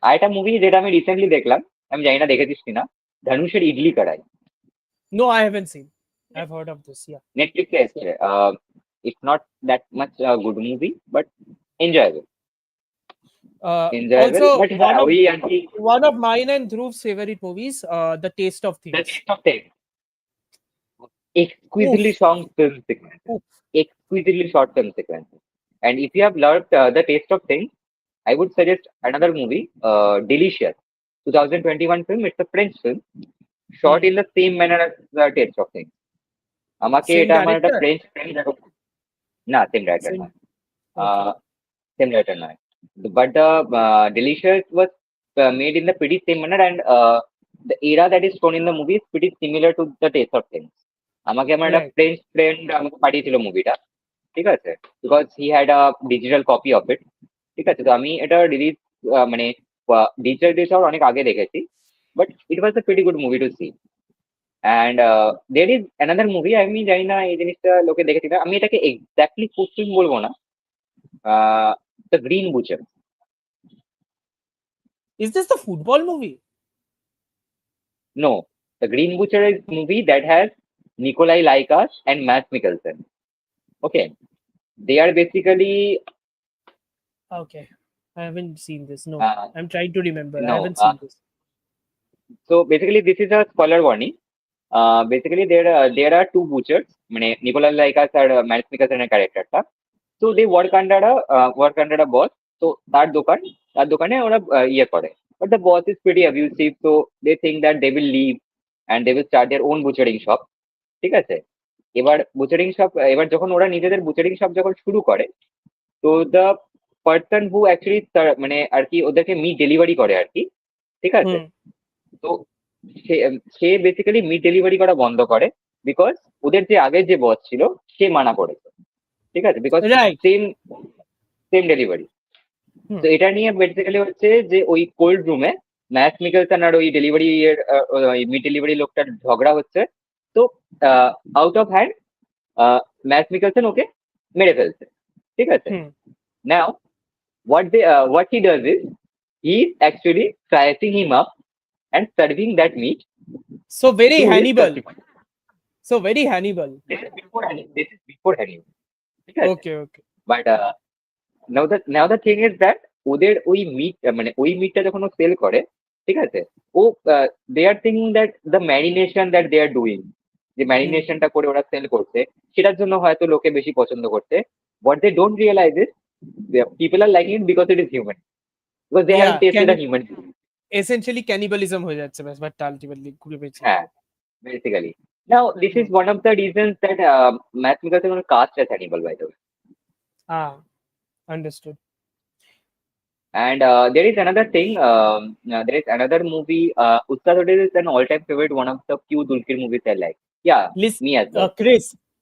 আরেকটা movie যেটা আমি recently দেখলাম, আমি জানি না দেখেছিস কিনা, ধনুষের ইডলি কড়াই। No, I haven't seen. I've heard of this. Yeah. নেটফ্লিক্সে এসেছে। It's not that much a good movie, but enjoyable. Enjoyable, Also, but হ্যাঁ ওই আর কি, one of mine and Dhruv's favorite movies, The Taste of The Things. Taste of Taste. Oof. Exquisitely strong film sequences. Oof. Exquisitely short film sequences. And if you have loved The Taste of Things, I would suggest another movie, Delicious. 2021 film. It's a French film, shot in the same manner as The Taste of Things. আমাকে Same এটা আমার একটা director? French friend, না same writer Same. নয়, Okay. Same writer নয়, but the Delicious was made in the pretty same manner, and the era that is shown in the movie is pretty similar to The Taste of Things. আমাকে আমার একটা Right. French friend আমাকে পাঠিয়েছিল মুভিটা, ঠিক আছে, because he had a digital copy of it, ঠিক আছে। তো আমি এটা রিলিজ মানে ডিজিটাল রিলিজ হওয়ার অনেক আগে দেখেছি, but it was a pretty good movie to see. And there is another movie, আমি জানি না এই জিনিসটা লোকে দেখেছি না, আমি এটাকে এক্স্যাক্টলি কোশ্চেন বলবো না, the green Butcher. Is this the football movie? No, the Green Butcher is movie that has Nikolai Laikas and Mads Mikkelsen. Okay, they are basically Okay. I haven't seen this. No. uh, I'm trying to remember. I no. haven't seen this. So basically, this is a spoiler warning. Basically, there are two butchers. মানে Nikolai Laikas আর Mads Mikkelsen এর ক্যারেক্টারটা। So they work under a boss. So তার দোকানে ওরা ইয়ে করে। But the boss is pretty abusive, so they think that they will leave and they will start their own butchering shop. ঠিক আছে? এবার যখন ওরা নিজেদের বুচারিং শপ যখন শুরু করে, তো দ্য পার্সন হু অ্যাকচুয়ালি মানে আর কি ওদেরকে মিট ডেলিভারি করে আর কি, ঠিক আছে। তো সে বেসিক্যালি মিট ডেলিভারি করা বন্ধ করে, বিকজ ওদের যে আগের যে বস ছিল সে মানা করেছে, ঠিক আছে, because Right. Same same delivery. তো এটা নিয়ে বেসিক্যালি হচ্ছে যে ওই কোল্ড রুমে ম্যাক্স মিকেলসন আর ওই ডেলিভারি মিট ডেলিভারি লোকটার ঝগড়া হচ্ছে। তো আউট অফ হ্যান্ড ম্যাক্স মিকেলসন ওকে মেরে ফেলছে, ঠিক আছে। নাও what he does is he is actually slicing him up and serving that meat. So very to his Hannibal. customer. So very Hannibal. This is before Hannibal. ঠিক আছে। Okay. But now the thing is that ওদের ওই meet মানে ওই মিটটা যখন ও sell করে, ঠিক আছে, ও they are thinking that the marination that they are doing, যে ম্যারিনেশনটা করে ওরা সেল করছে সেটার জন্য হয়তো লোকে বেশি পছন্দ করছে। what they don't realize is people are liking it because it is human, because they haven't tasted a human being. Essentially cannibalism হয়ে যাচ্ছে but ultimately ঘুরে পেয়েছে। হ্যাঁ, basically. Now this is one of the reasons that Matt Mikkelsen was cast as Hannibal, by the way. Understood. And there is another thing. There is another movie. Ustad Hotel is an all-time favorite. One of the few Dulquer movies I like. Yeah, me as well.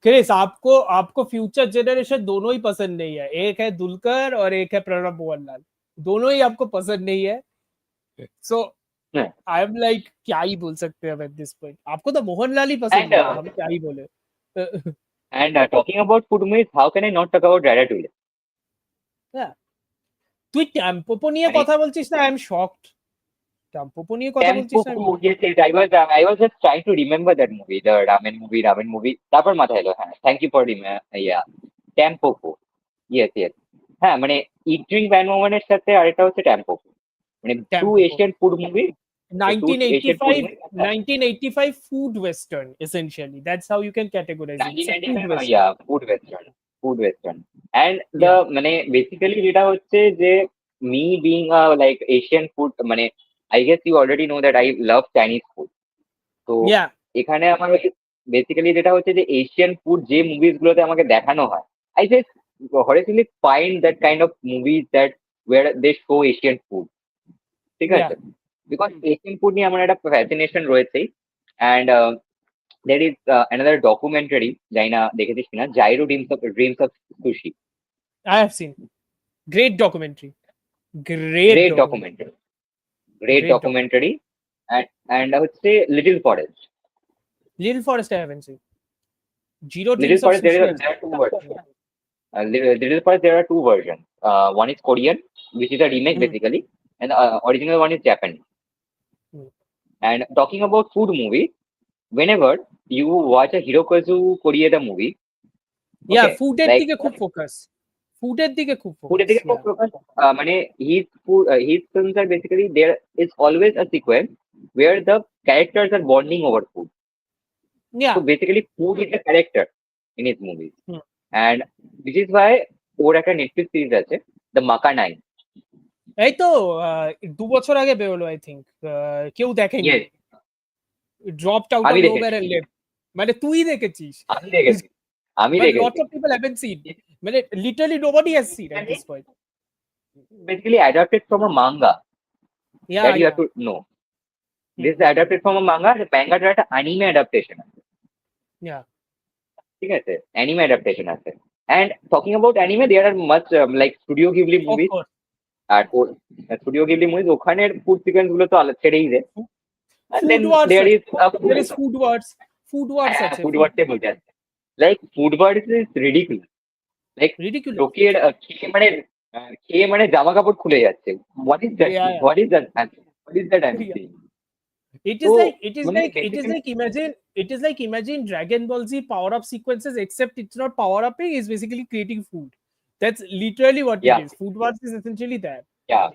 Chris आपको future generation दोनों ही पसंद नहीं है। एक है दुलकर और एक है प्रणब मोहनलाल। दोनों ही आपको पसंद नहीं है। सो आई एम लाइक क्या ही बोल सकते हैं एट दिस पॉइंट। आपको तो मोहनलाल ही पसंद है, हम क्या ही बोले। And talking about food movies, how can I not talk about Ratatouille? তুই টেম্পোপো নিয়ে কথা বলছিস না? I am shocked. টাম্পোপো নিয়ে কথা বলছিস না? Tempoku, yes, yes. I was just trying to remember that movie, the ramen movie. তারপর মাথায় এলো, হ্যাঁ, thank you for yeah Tampopo, yes yes. হ্যাঁ, মানে ইট ড্রিঙ্ক ভ্যান মোমেনের সাথে আরেকটা হচ্ছে টেম্পোকো, মানে to Tampopo Asian food movie, to Asian food 1985 movie. 1985 food western, essentially that's how you can categorize it. It's a food 1995, western. Food western and the Yeah, মানে basically যেটা হচ্ছে যে me being like Asian food, মানে I guess you already know that I love Chinese food. তো yeah, এখানে আমার basically যেটা হচ্ছে যে এশিয়ান ফুড যে মুভিজ গুলোতে আমাকে দেখানো হয়, আই জাস্ট হরিসলি find that kind of movies that where they show Asian food, ঠিক yeah. আছে? বিকজ এশিয়ান ফুড নিয়ে আমার একটা ফ্যাসিনেশন রয়েছেই। And there is another documentary, জানি না দেখেছিস কিনা, Jiro Dreams of Sushi. I have seen. Great documentary. Great great documentary. Documentary, great Great documentary. Documentary. And হচ্ছে Little Forest. Little Forest I haven't seen. Zero Little Dreams of Forest Sushi. there are two versions. Little forest there are two versions. One is Korean, which is a remake Hmm. basically, and the original one is Japanese. Hmm. And talking about food movie, whenever you watch a Hirokazu Koreeda movie, Yeah, okay, food এর like দিকে খুব focus. ফুডের দিকে খুব food focus. মানে his films are basically there is always a sequence where the characters are bonding over food. Yeah. So basically food is a character in his movies. Hmm. And which is why ওর একটা Netflix series আছে, the মাকা nine. এই তো 2 বছর আগে বেরোলো I think, কেউ দেখেনি, ইয়েস, ড্রপড আউট আমি অফ দেখেছি, নোওয়্যার এন্ড লেফট। মানে তুই দেখেছিস, আমি দেখেছি, আমি but lots দেখেছি। of people haven't seen. মানে literally nobody has seen at this point. Basically adapted from a manga Yeah, that you yeah. have to know. Hmm. This is adapted from a manga, the manga একটা anime adaptation আছে, Yeah. ঠিক আছে? Anime adaptation আছে। And talking about anime, there are much like Studio Ghibli Of movies. course. আর studio Ghibli movies, ওখানের food sequence গুলো তো আলাদা ছেড়েই দেয়। And then Food wars there আছে। is a There is food wars. Food wars আছে। Food ওয়ার্ডে বলতে আছে, like food wars is ridiculous. Like Ridiculous. লোকের খেয়ে মানে জামা কাপড় খুলে যাচ্ছে। What is that, Yeah, yeah. What is that, what is that I am Yeah. Seeing. It তো is like it is মানে like it is basically like imagine Dragon Ball Z power up sequences, except it's not power upping, it's basically creating food. That's literally what it yeah, is. Food wars is essentially that. yeah,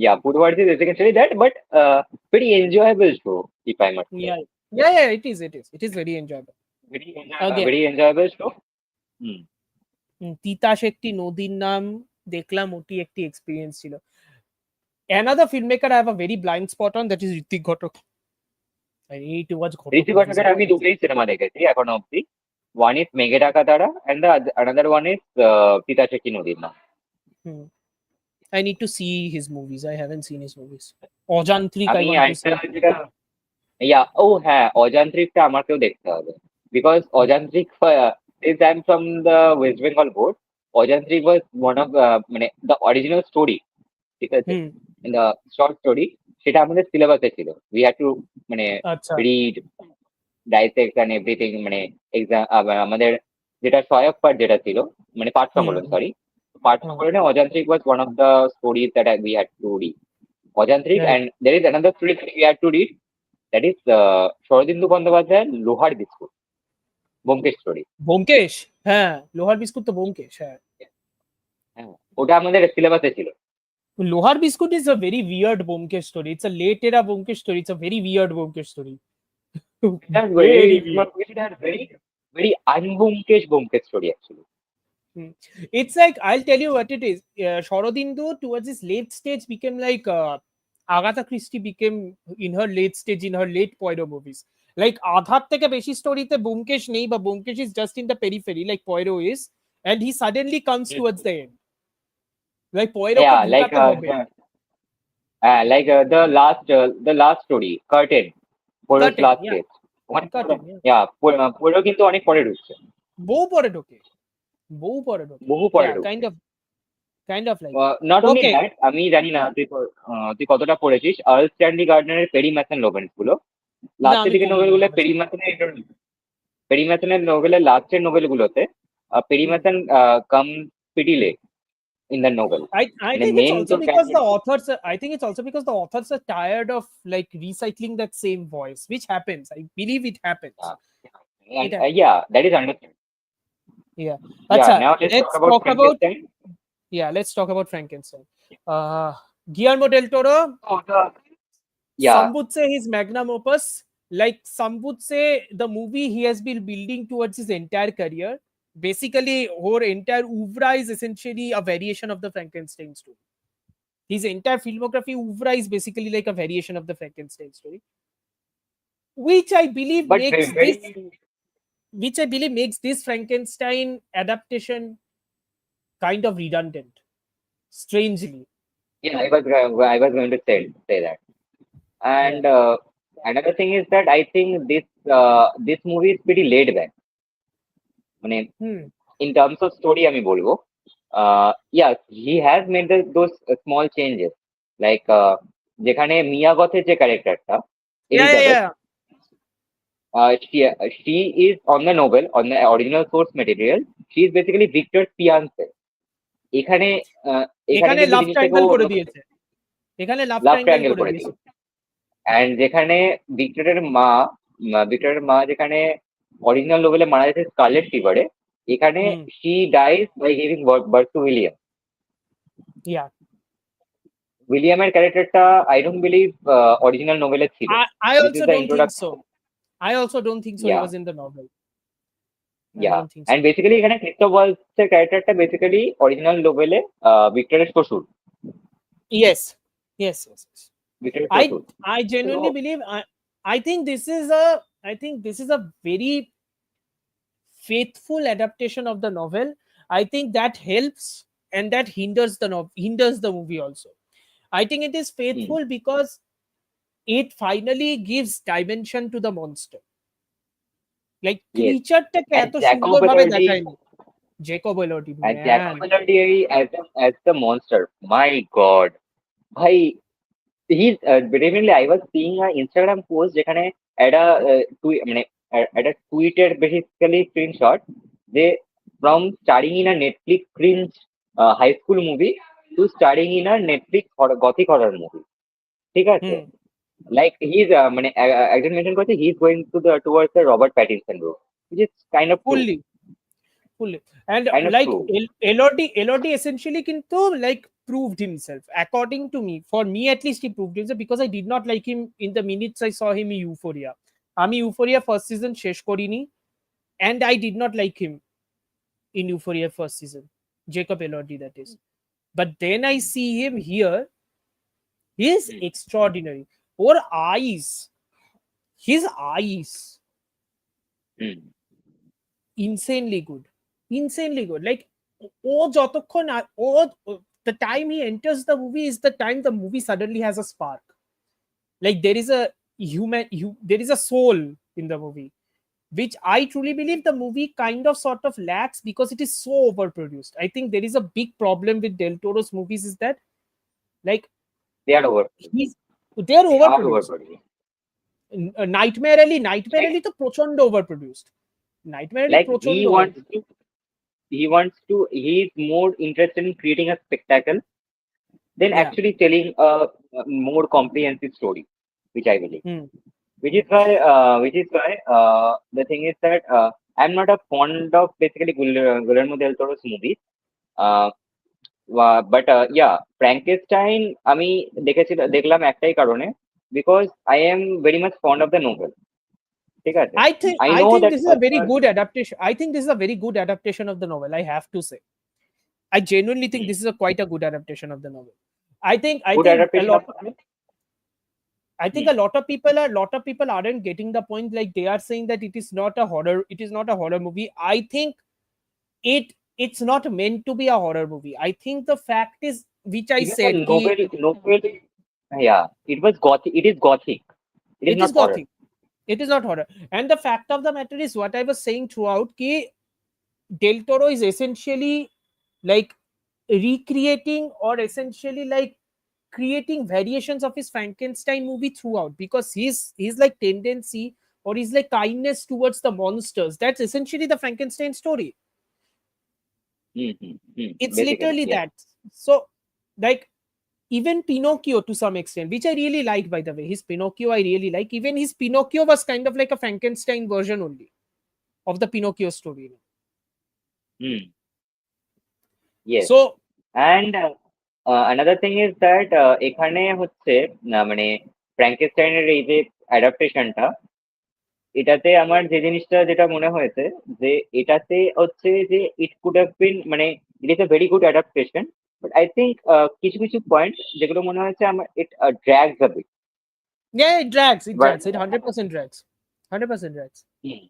yeah, food wars is basically that, বাট very enjoyable show, if I must say. Yeah, yeah, yeah. It is very enjoyable. Again, very enjoyable show. হুম। তিতাস একটি নদীর নাম দেখলাম, ওটি একটি experience ছিল। Another filmmaker I have a very blind spot on, that is Hrithik Ghottak. I need to watch Ghottak Hrithik movies. ঘটকের আমি দুটোই সিনেমা দেখেছি এখনো অব্দি। ওয়ান ইজ মেঘে ঢাকা তারা, and the another one is Titas একটি নদীর নাম। Hmm. I need to see his movies. I haven't seen his movies. Ojantrik, I আমি want to আরেকটা see. যেটা, ও হ্যাঁ, অযান্ত্রিকটা আমাকেও দেখতে হবে। বিকজ অযান্ত্রিক is I'm from the West Bengal board. অযান্ত্রিক was one of মানে the original story, ঠিক আছে? Hmm. In the short story, সেটা আমাদের সিলেবাসে ছিল। We had to মানে আচ্ছা। read, dissect and everything, মানে এক্সাম আমাদের যেটা সহায়ক পাঠ যেটা ছিল, মানে পাঠ সম্মেলন, সরি, পাঠ সম্মেলনে অযান্ত্রিক was one of the stories that we had to read. অযান্ত্রিক, Right. and there is another story that we had to read, that is Sharadindu বন্দ্যোপাধ্যায়ের লোহার বিস্কুট, ব্যোমকেশ স্টোরি। ব্যোমকেশ, হ্যাঁ, লোহার বিস্কুট তো ব্যোমকেশ, হ্যাঁ। হ্যাঁ, ওটা আমাদের সিলেবাসে ছিল। লোহার biscuit is a very weird Byomkesh story. It's a late era Byomkesh story. It's a very weird Byomkesh story. That's Very weird. very unbomkesh Byomkesh story actually. It's like, I'll tell you what it is. Shorodindu towards his late stage became like Agatha Christie became in her late stage, in her late Poirot movies. Like আধার থেকে বেশি স্টোরিতে ব্যোমকেশ নেই, বা Byomkesh is just in the periphery like Poirot is, and he suddenly comes towards the end. Like Poirot Yeah, ko like ঢুকাতে হবে। the last story, Curtain, Poirot's Curtain, last yeah. case. ওখানে Curtain, yeah. yeah, Poirot কিন্তু অনেক পরে ঢুকছে, বউ পরে ঢোকে, বউ পরে ঢোকে, বহু পরে yeah, ঢুকছে। kind of like not only okay. That, আমি জানি না তুই কতটা পড়েছিস আর্ল স্ট্যানলি গার্ডনারের পেরি ম্যাসন লোভেন্স গুলো, না, লাস্টের আমি দিকে নোবেল পড়িনি। গুলো, পেরি ম্যাসনের নোবেলের লাস্টের নোবেল গুলোতে Perry Mason come pretty late, in the novel. I মানে think it's মেন also তোর because character the authors. I think it's also because the authors are tired of like recycling that same voice, which happens. I believe it happens. It and happens. yeah, that is understandable. Yeah. Yeah, Acha, now let's talk let's about talk about Frankenstein. let's talk about Frankenstein. Guillermo del Toro. Oh, yeah, Some would say his magnum opus. Like some would say the movie he has been building towards his entire career. Basically, her entire oeuvre is essentially a variation of the Frankenstein story. His entire filmography oeuvre is basically like a variation of the Frankenstein story, which I believe but makes this, very which I believe makes this Frankenstein adaptation kind of redundant. Strangely, yeah. I was going to say that. yeah. And another thing is that I think this movie is pretty laid back. মানে Hmm. in terms of story আমি বলবো yeah, he has made those small changes like যেখানে মিয়া গথের যে ক্যারেক্টারটা Yeah, yeah, Elizabeth yeah. she is on the novel on the original source material, she is basically Victor's fiance. এখানে এখানে এখানে কিন্তু লাভ জিনিসটাকে ট্রায়াঙ্গেল ও করে দিয়েছে। এখানে লাভ লাভ ট্রায়াঙ্গেল ট্রায়াঙ্গেল করে করে দিয়েছে। দিয়েছে। অ্যান্ড যেখানে ভিক্টরের মা যেখানে অরিজিনাল নোভেলে মারা গেছে স্কারলেট ফিভারে, এখানে hmm. She dies by giving birth to William. Yeah. উইলিয়ামের ক্যারেক্টারটা আই ডোন্ট বিলিভ অরিজিনাল নোভেলে ছিল। I this is also the don't think introduction. so. I also don't think so. He yeah was in the novel. I yeah don't think so. And basically এখানে ক্রিস্টোফালসের ক্যারেক্টারটা basically original নোভেলে ভিক্টরের শ্বশুর। Yes. Yes. Yes. Yes. ভিক্টরের I শ্বশুর। I তো genuinely believe I think this is a very faithful adaptation of the novel. I think that helps and that hinders the movie also. I think it is faithful because it finally gives dimension to the monster. Like yes ক্রিচারটাকে and এত Jacob সুন্দরভাবে Elordi দেখায়নি। Jacob Elordi and man. Jacob Elordi as the monster, my god ভাই, he's definitely I was seeing a Instagram post যেখানে একটা মানে একটা টুইটের basically screenshot যে from starring in a Netflix cringe high school movie to starring in a Netflix gothic horror movie, ঠিক আছে? হুম। Like he is মানে একজন মেনশন করছে he is going to the towards the Robert Pattinson road, which is Fully. Fully. And kind of like true. Elodie essentially কিন্তু like proved himself according to me. For me at least he proved himself because I did not like him in the minutes I saw him in Euphoria. আমি Euphoria first season শেষ করিনি and I did not like him in Euphoria first season. Jacob Elordi, that is. But then I see him here. He is extraordinary. Or eyes. His eyes. Hmm. Insanely good. Insanely good. Like ও যতক্ষণ the time he enters the movie is the time the movie suddenly has a spark. Like there is a there is a soul in the movie, which I truly believe the movie kind of sort of lacks because it is so overproduced. I think there is a big problem with Del Toro's movies is that like They are over. he's they are They are overproduced. overproduced. Nightmare Like Alley তো প্রচন্ড overproduced. Nightmare Alley like প্রচন্ড overproduced. he is more interested in creating a spectacle than Yeah. actually telling a more comprehensive story, which I believe. Hmm. Which is why the thing is that I'm not a fond of basically Guillermo del Toro's movies. Uh, but yeah, Frankenstein আমি দেখলাম একটাই কারণে, because I am very much fond of the novel. ঠিক আছে? I I know think that this is a very good adaptation. I think this is a very good adaptation of the novel. I have to say, I genuinely think this is a quite a good adaptation of the novel. I good think a adaptation lot. of the I think a lot of people aren't getting the point. Like they are saying that it is not a horror. It is not a horror movie. I think it's not meant to be a horror movie. I think the fact is, which I even the said, ki novel, yeah, it was gothic. It is gothic. It is it not is horror. gothic. It is not horror. And the fact of the matter is, what I was saying throughout, ki Del Toro is essentially like recreating or essentially like creating variations of his Frankenstein movie throughout because he's like tendency or his like kindness towards the monsters. That's essentially the Frankenstein story. Hmm, hmm, hmm. It's Basically, literally yes. that. So, like, even Pinocchio to some extent, which I really like, by the way, his Pinocchio I really like. Even his Pinocchio was kind of like a Frankenstein version only of the Pinocchio story. Hmm. Yes. So, And another thing is that এখানে হচ্ছে মানে ফ্র্যাঙ্কেনস্টাইনের এই যে অ্যাডাপ্টেশনটা, এটাতে আমার যে জিনিসটা যেটা মনে হয়েছে যে এটাতে হচ্ছে যে ইট কুড হ্যাভ বিন মানে it is a very good adaptation, but I think কিছু কিছু পয়েন্ট যেগুলো মনে হয়েছে আমার it drags a bit. yeah, it drags, it but drags, it 100% drags. 100% drags. Hmm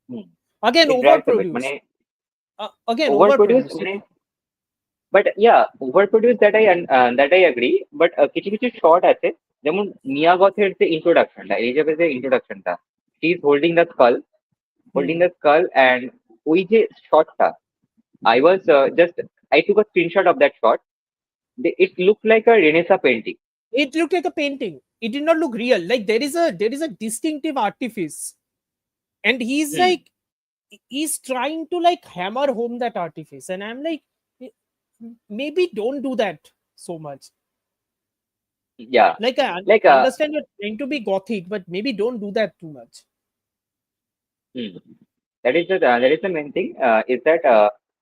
hmm Again, it drags a bit মানে overproduced. Again, over produce overproduced. মানে, but yeah over produce that I agree, but কিছু কিছু short আছে, যেমন মিয়া গথের যে ইন্ট্রোডাকশনটা, এলিজাবেথের ইন্ট্রোডাকশনটা, she is holding Hmm. The skull, and ওই যে শটটা, I was I took a screenshot of that shot. It looked like a Renaissance painting. It looked like a painting. It did not look real. Like there is a distinctive artifice, and he's Hmm. like he's trying to like hammer home that artifice, and I'm like, maybe don't do that so much. Yeah. Like I Like understand you're trying to be gothic, but maybe don't do that too much. hmm. That is the main thing. Is that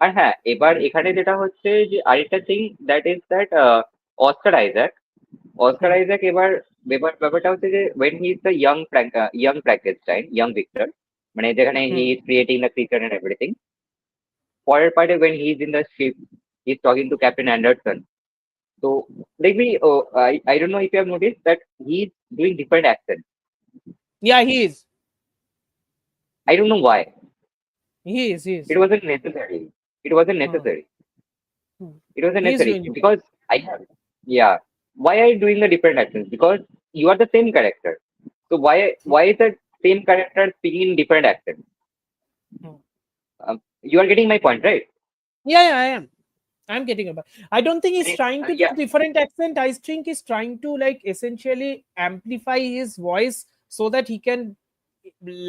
আর হ্যাঁ, এবার এখানে যেটা হচ্ছে যে আরেকটা thing, that is that Oscar Isaac Oscar Hmm. Isaac এবার ব্যাপারটা হচ্ছে যে when he is the young Frankenstein, young Victor, মানে যেখানে he Hmm. is creating the creature and everything, পরের পার্টে when he is in the ship, he is talking to Captain Anderson. So maybe I don't know if you have noticed that he's doing different accents. Yeah, he is. I don't know why. He is. He It is. wasn't necessary. It wasn't Hmm. necessary. Hmm. It wasn't He is necessary doing it. because I have, yeah. Why are you doing the different accents? Because you are the same character. So why is that same character speaking in different accents? Hmm. You are getting my point, right? Yeah, I am. I'm getting about. I don't think he's trying to do Yeah, different accent. I think he's trying to like essentially amplify his voice so that he can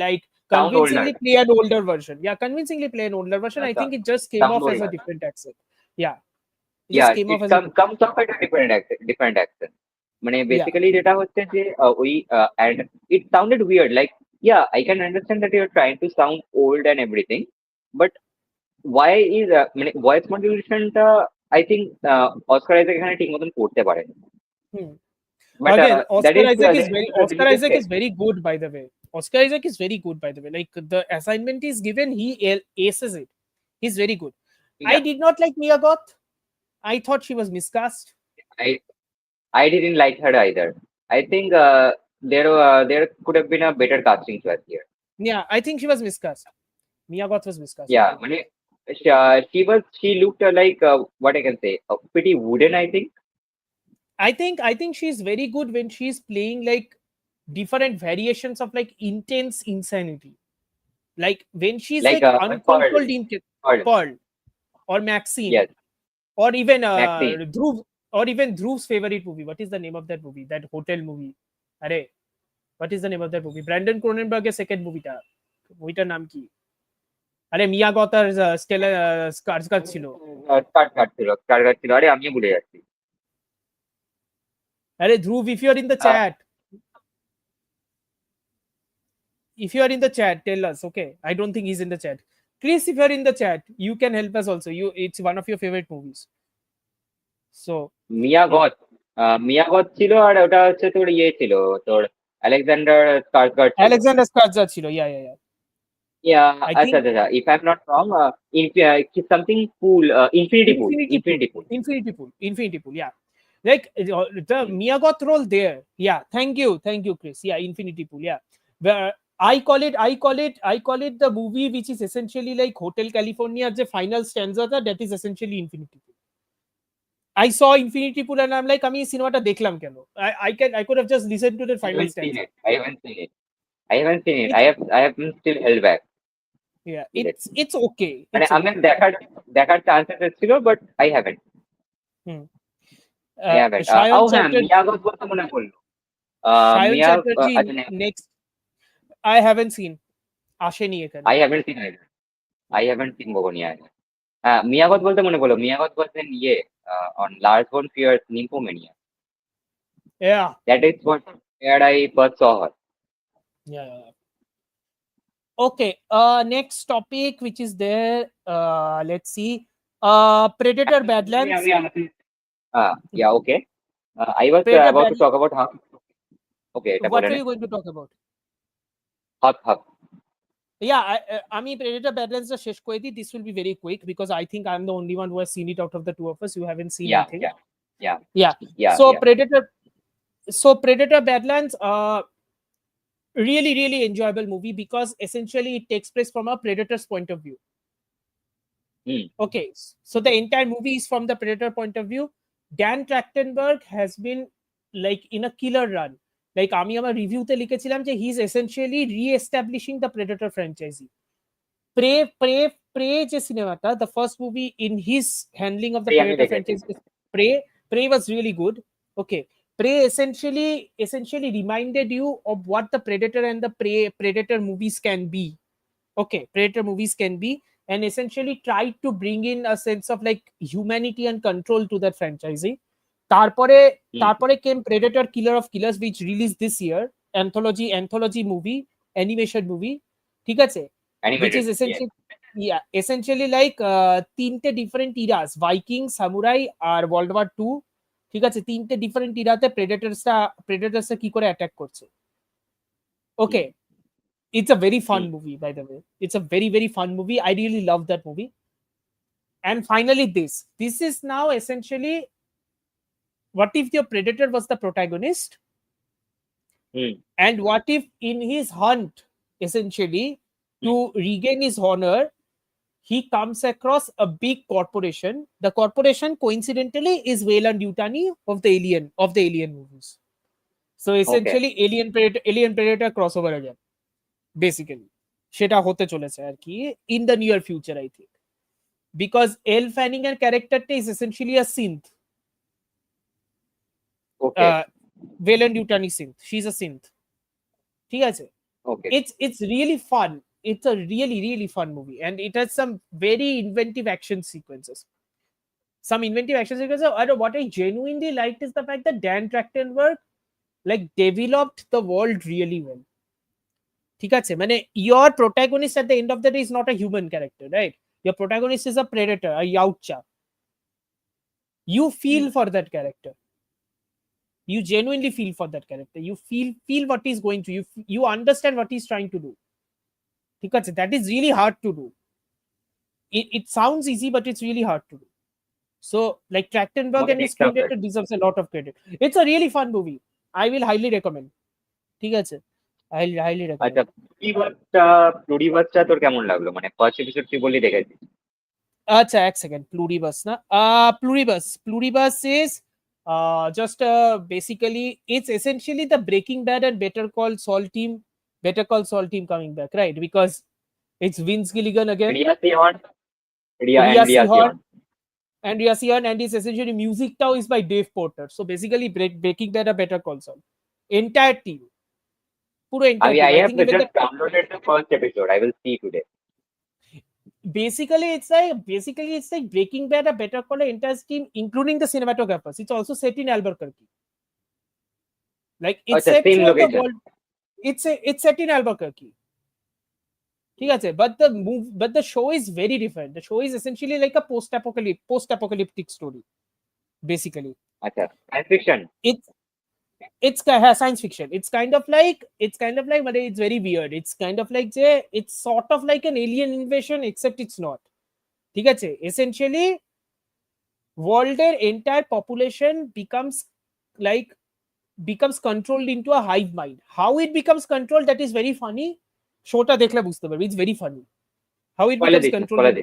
like sound older. convincingly play an older version. Yeah, convincingly play an older version. I think it just came Sound off as a older. different accent. Yeah, it just Yeah, came off it as a comes off at a different accent. মানে yeah. Basically যেটা হচ্ছে যে ওই and it sounded weird, like yeah, I can understand that you're trying to sound old and everything, but why is মানে voice মডুলেশনটা I think Oscar Isaac এখানে ঠিক মতন করতে পারে, Hmm. But Again, that is a Oscar deleted Isaac step. is very good, by the way. Oscar Isaac is very good, by the way. Like the assignment is given, he aces it. He's very good. I Yeah, did not like Mia Goth. I thought she was miscast. I I didn't like her either. I think there could have been a better casting choice here. Yeah, I think she was miscast. Mia Goth was miscast, I Yeah, think. মানে she looked like what I can say, pretty wooden, I think. I think she's very good when she's playing like different variations of like intense insanity. Like when she's Like like Pearl. uncontrolled in Pearl. Pearl or Maxine Yes, or even Maxine. Dhruv or even Dhruv's favorite movie. What is the name of that movie? That hotel movie. Are what is the name of that movie? Brandon Cronenberg's second movie টা মুভিটার নাম কি? আরে মিয়া গতার Stella স্কার ছিল। Star ছিল, আরে আমিও ভুলে যাচ্ছি। আরে Dhruv, if you are in the ah, chat, if you are in the chat, tell us. Okay, I don't think he's in the chat. Chris, if you are in the chat, you can help us also. It's one of your favorite movies. So Mia yeah, Goth, Mia Goth ছিল, আর ওটা হচ্ছে তোর ইয়ে ছিল, তোর Alexander স্কারগার্ড ছিল। Alexander Skarsgård ছিল। Yeah. Yeah, I আচ্ছা think আচ্ছা আচ্ছা, if I'm not wrong, something pool, Infinity Pool. Yeah, like the Hmm. Mia Goth role there. Yeah, thank you, Chris. Yeah, Infinity Pool. Yeah, where I call it the movie which is essentially like Hotel California. The final stanza that is essentially Infinity Pool. I saw Infinity Pool and I'm like, আমি সিনেমাটা দেখলাম কেন? I could have just listened to the I final haven't seen stanza. it. I haven't seen it. I haven't seen it. It's I have been still held back yeah, with it. it's okay. মানে It's আমার okay. দেখার chances ছিল, but I haven't. Hmm. I haven't. ও Shayan হ্যাঁ, Chatterjee, Mia Goth বলতে মনে পড়লো। Shayan মিয়া Chatterjee আচ্ছা, next. I haven't seen আসেনি এখানে। I haven't seen either. I haven't seen Bogonia either. মিয়াগত বলতে মনে পড়লো, মিয়াগত was in on Lars von Trier's Nymphomania. Yeah. That is what where I first saw her. Yeah. Okay. Next topic, which is there. Let's see. Predator Badlands. Yeah, okay. I was Predator about to Badlands. talk about Huck. Okay, এটা What বলে were নে। you going to talk about? Huck. Yeah, আমি Predator Badlands টা শেষ করে দিই. This will be very quick because I think I'm the only one who has seen it out of the two of us. You haven't seen, I Yeah, think. yeah, yeah, Yeah. yeah, So yeah. Predator Badlands, really, really enjoyable movie because essentially it takes place from a predator's point of view. Hmm. Okay, so the entire movie is from the predator point of view. Dan Trachtenberg has been like in a killer run. Like আমি আমার রিভিউতে লিখেছিলাম যে he is essentially re-establishing the Predator franchise. Prey যে সিনেমাটা, the first movie in his handling of the এই আমি Predator দেখেছি। franchise is Prey was really good. Okay, Prey essentially reminded you of what the Predator and the Predator movies can be. Okay, Predator movies can be, and essentially tried to bring in a sense of like humanity and control to that franchising. তারপরে Hmm. তারপরে came Predator Killer of Killers, which released this year, anthology movie, animation movie, ঠিক আছে, which Animated. is Yeah. essentially like তিনটে different ইরাস, Viking, samurai আর world war 2, ঠিক আছে, তিনটে different ইরাতে প্রেডেটরসটা কি করে অ্যাটাক করছে। ওকে, it's a very fun movie, by the way. It's a very, very fun movie. I really love that movie. And finally, this is now essentially, what if your predator was the protagonist, Hmm. and what if in his hunt essentially to regain his honor, he comes across a big corporation. The corporation coincidentally is Wayland Yutani of the Alien movies. So Okay. essentially alien predator crossover again, basically সেটা হতে চলেছে আর কি in the near future, I think, because Elle Fanning এর ক্যারেক্টারটা is essentially a synth. Okay. Wayland Yutani synth, she's a synth, ঠিক আছে। Okay. It's really fun. It's a really, really fun movie, and it has some very inventive action sequences. And what I genuinely liked is the fact that Dan Trachtenberg like developed the world really well. ঠিক আছে, মানে your protagonist at the end of the day is not a human character, right? Your protagonist is a predator, a yautja. You feel for that character. You genuinely feel for that character. You feel what he's going through. You understand what he's trying to do. ঠিক আছে, that is really hard to do. It sounds easy, but it's really hard to do. So like Trachtenberg and his screenwriter deserves a lot of credit. It's a really fun movie. I will highly recommend. ঠিক আছে, I'll highly recommend. আচ্ছা, প্লুরিভার্সটা তোর কেমন লাগলো? মানে first episode তুই বললি দেখেছিস। আচ্ছা, এক সেকেন্ড, প্লুরিবাস না, প্লুরিবাস is just basically it's essentially the Breaking Bad and Better Call Saul team coming back, right? Because it's Vince Gilligan again, Rhea Seehorn, and it's essentially music tao is by Dave Porter. So basically Breaking Bad and Better Call Saul entire team, পুরো entire team. I I have think even just downloaded the first episode. I will see today. basically it's like Breaking Bad, a Better Call, an entire team, including the cinematographers. It's also set in Albuquerque. Like it's set throughout the world. It's set in Albuquerque. ঠিক আছে, but the show is very different. The show is essentially like a post-apocalyptic story, basically. আচ্ছা, science fiction. It's science fiction. It's kind of like, but it's very weird. It's kind of like it's sort of like an alien invasion, except it's not. ঠিক আছে, essentially world's entire population becomes controlled into a hive mind. How it becomes controlled, that is very funny. শোটা দেখলে বুঝতে পারবে, it's very funny how it becomes controlled.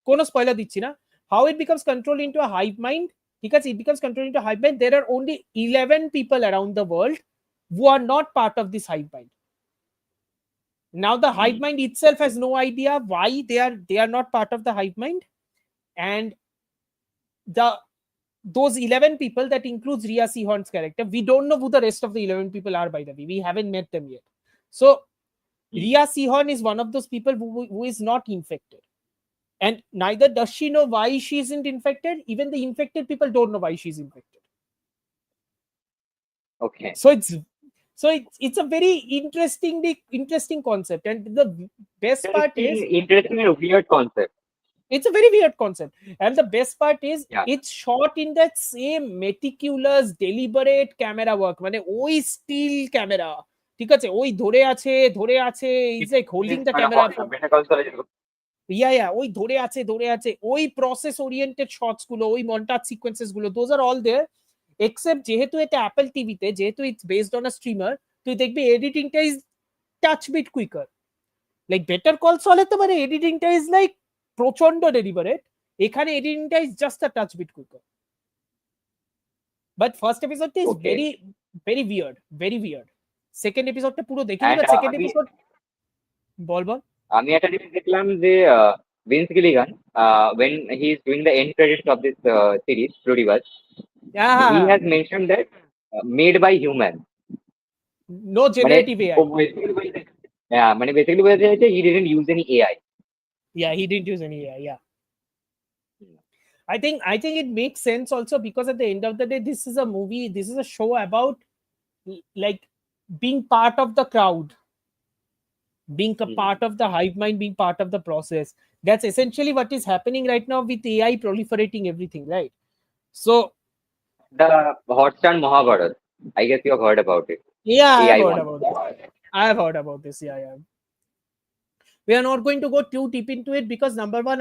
কোনো spoiler দিচ্ছি না। How it becomes controlled into a hive mind, ঠিক আছে, it becomes controlled into a hive mind. There are only 11 people around the world who are not part of this hive mind. Now the hive mind itself has no idea why they are not part of the hive mind, and those 11 people, that includes Rhea Seehorn's character, we don't know who the rest of the 11 people are, by the way. We haven't met them yet. So Rhea Seehorn is one of those people who is not infected. And neither does she know why she isn't infected. Even the infected people don't know why she's infected. Okay. So it's a very interesting concept. And the best part is, Interesting and weird concept. it's a very weird concept. And the best part is Yeah. it's shot in that same meticulous deliberate camera work, মানে ওই still camera, ঠিক আছে, ওই ধরে আছে is like holding the camera, better call চলে যেরকম। ওই ধরে আছে ওই প্রসেস ওরিয়েন্টেড শটস গুলো, ওই মন্টাজ সিকোয়েন্সেস গুলো, those are all there. Except যেহেতু এটা অ্যাপল টিভিতে, যেহেতু it's based on a streamer, তুই দেখবি এডিটিংটা is touch bit quicker. Like Better Call সলে তো মানে এডিটিংটা ইজ লাইক প্রচন্ড ডেলিবারেট, এখানে এডিটিংটা is just a touch bit quicker. But first এপিসোডটা is Okay. Very very weird, very weird. Second এপিসোডটা পুরো দেখিনি, And বাট সেকেন্ড এপিসোড, বল বল। আমি একটা জিনিস দেখলাম যে Vince গিলিগান, when he is doing the end credits of this series Pluribus, he has mentioned that made by human. No মানে জেনারেটিভ ও এআই। basically বলতে, হ্যাঁ মানে বেসিক্যালি বলতে চাইছে he didn't use any AI. Yeah, he didn't use any AI. Yeah, I think it makes sense also, because at the end of the day, this is a movie, this is a show about like being part of the crowd, being a part of the hive mind, being part of the process. That's essentially what is happening right now with AI proliferating everything, right? So The Hotstar Mahabharat. I guess you have heard about it. yeah, I have AI heard one. about this. I have heard about this. Yeah, yeah. We are not going to go too deep into it because number one,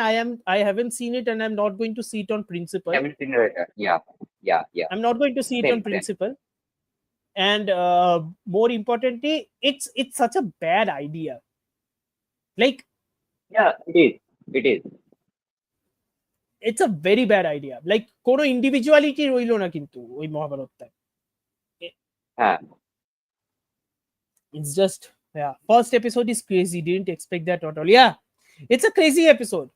I haven't seen it and I'm not going to see it on principle. Haven't seen it. Yeah, yeah. I'm not going to see it on Same. principle. And more importantly, it's such a bad idea. Like, Yeah, it is. It is. it's a very bad idea. Like, কোনো individuality রইলো না কিন্তু ওই মহাভারতটা। হ্যাঁ। It's just, yeah, first episode is crazy. Didn't expect that at all. Yeah, it's a crazy episode.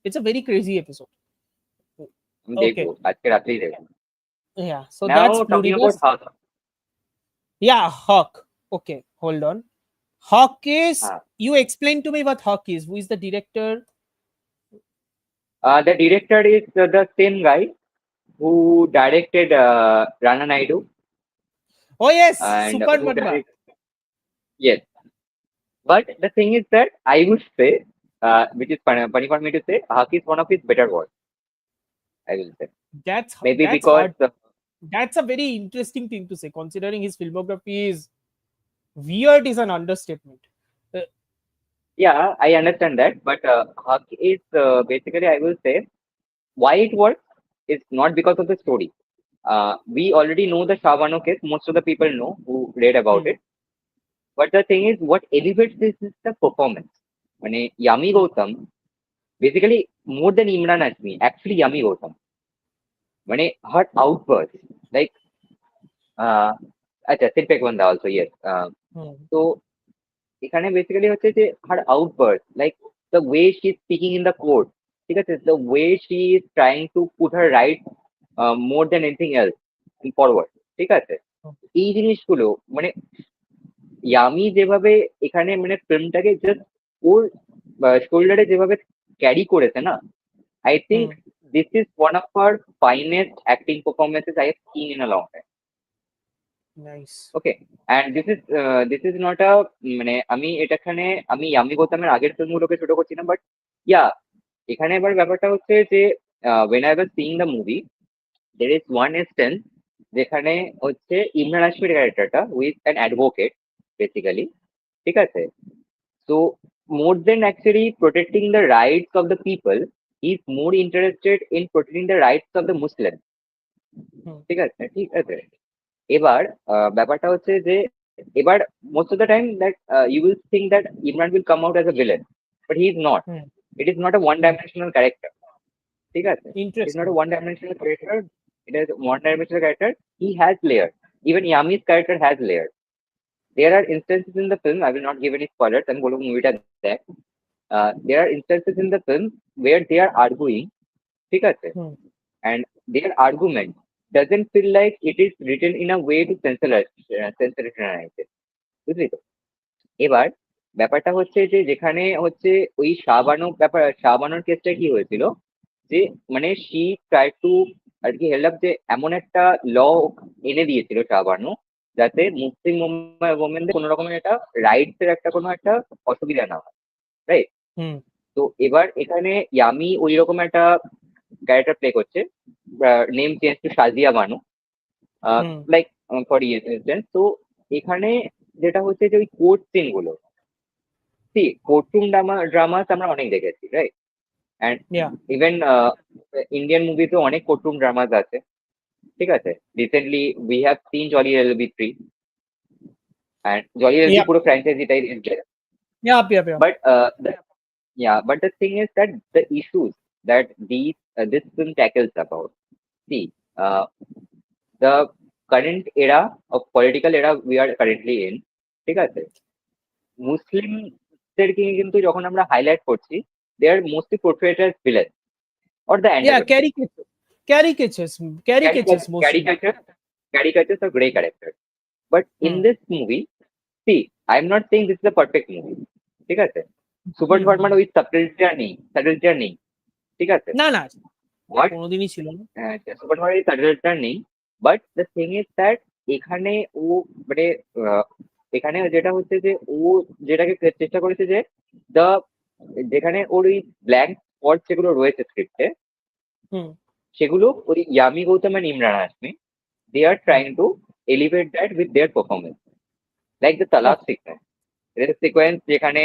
It's a very crazy episode. আমি Okay, দেখবো আজকে রাত্রেই দেখবো। yeah, so Now that's talking Pluribus. about Hawk. Yeah, Hawk. Okay, hold on. Hawk is, হ্যাঁ। you explain to me what Hawk is. Who is the director? The director is the same guy who directed Rana Naidu Oh yes, and Super who Madma. directed, yes. But the thing is that I would say, which is funny for me to say, Hawk is one of his better work. I will say maybe That's because hard. That's a very interesting thing to say, considering his filmography is weird is an understatement. yeah, I understand that, but Hawk is basically, I will say, why it works is not because of the story. We already know the Shavano case. Most of the people know who read about it. But the thing is, what elevates this is the performance. মানে Yami Gautam, basically more than Imran Ashmi, actually Yami Gautam. মানে her outburst, like, আচ্ছা Silpek Banda also, yes. So এখানে basically হচ্ছে যে her outburst, like the way she's speaking in the court, ঠিক আছে, the way she is trying to put her right more than anything else in forward, ঠিক আছে, এই জিনিসগুলো মানে ইয়ামি যেভাবে এখানে মানে ফিল্মটাকে জাস্ট ওর শোল্ডারে যেভাবে ক্যারি করেছে না, I think this is one of our finest acting performances I have seen in a long time. Nice. Okay, and this is not a মানে আমি এটাখানে আমি ইয়ামি গৌতমের আগের ফিল্মগুলোকে ছোট করছি না, বাট ইয়া এখানে এবার ব্যাপারটা হচ্ছে যে when I was seeing the movie there is one instance যেখানে হচ্ছে ইমরান হাশমির ক্যারেক্টারটা উইথ অ্যান অ্যাডভোকেট বেসিক্যালি, ঠিক আছে, so more than actually protecting the rights of the people, he is more interested in protecting the rights of the Muslims, ঠিক আছে, ঠিক আছে। এবার ব্যাপারটা হচ্ছে যে এবার most of the time that you will think that Imran will come out as a villain, but he is not. It is not a one-dimensional character, ঠিক আছে, it is not Interesting. a one-dimensional character, it is a one-dimensional character. He has layers. Even Yami's character has layers. There are instances in the film, I will not give any spoilers, I'm going to move it at that. There are instances in the film where they are arguing, ঠিক আছে, and their argument doesn't feel like it is written in a way to sensationalize it, বুঝলি তো? এবার ব্যাপারটা হচ্ছে যে যেখানে হচ্ছে ওই শাহবানুর কেসটা কি হয়েছিল, যে মানে শি ট্রাই টু আর কি হেল্প যে এমন একটা ল এনে দিয়েছিল শাহবানু, যাতে মুসলিম ওমেনদের কোনো রকমের একটা রাইটস এর একটা কোনো একটা অসুবিধা না হয়, রাইট? হুম তো এবার এখানে ইয়ামি ওই রকম একটা ক্যারেক্টার প্লে করছে, name change to Shazia Bano, hmm like for instance. তো এখানে যেটা হচ্ছে যে ওই কোর্ট সিন গুলো, কোর্টরুম ড্রামাস আমরা অনেক দেখেছি, right? And yeah even Indian মুভিতেও অনেক কোর্টরুম ড্রামাস আছে, ঠিক আছে? Recently we have seen Jolly LLB 3, and Jolly LLB yeah পুরো ফ্র্যাঞ্চাইজিটাই is there. Yeah But yeah, but the thing is that the issues that this film tackles about, see, the current era of political era we are currently in, ঠিক আছে? মুসলিমদেরকে কিন্তু যখন আমরা highlight করছি, they are mostly portrayed as villain or the yeah antagonist. caricatures caricatures mostly. Caricature, caricatures of grey character. But in hmm this movie, see, I'm not saying this is a perfect movie, ঠিক আছে? Super হুম হুম শর্মার হুম। ওই সাবটেলটা নেই, ঠিক আছে? না না What কোনোদিনই ছিল না। সুপার শর্মার এই সাবটেলটা নেই, but the thing is that এখানে ও মানে আহ, এখানে যেটা হচ্ছে যে ও যেটাকে চেষ্টা করেছে যে দ্য যেখানে ওর ওই ব্ল্যাঙ্ক স্পট যেগুলো রয়েছে স্ক্রিপ্টে, হুম সেগুলো ওই Yami Gautam and Imran Hashmi, they are hmm trying to elevate that with their performance. Like the talaq okay sequence. There is a sequence যেখানে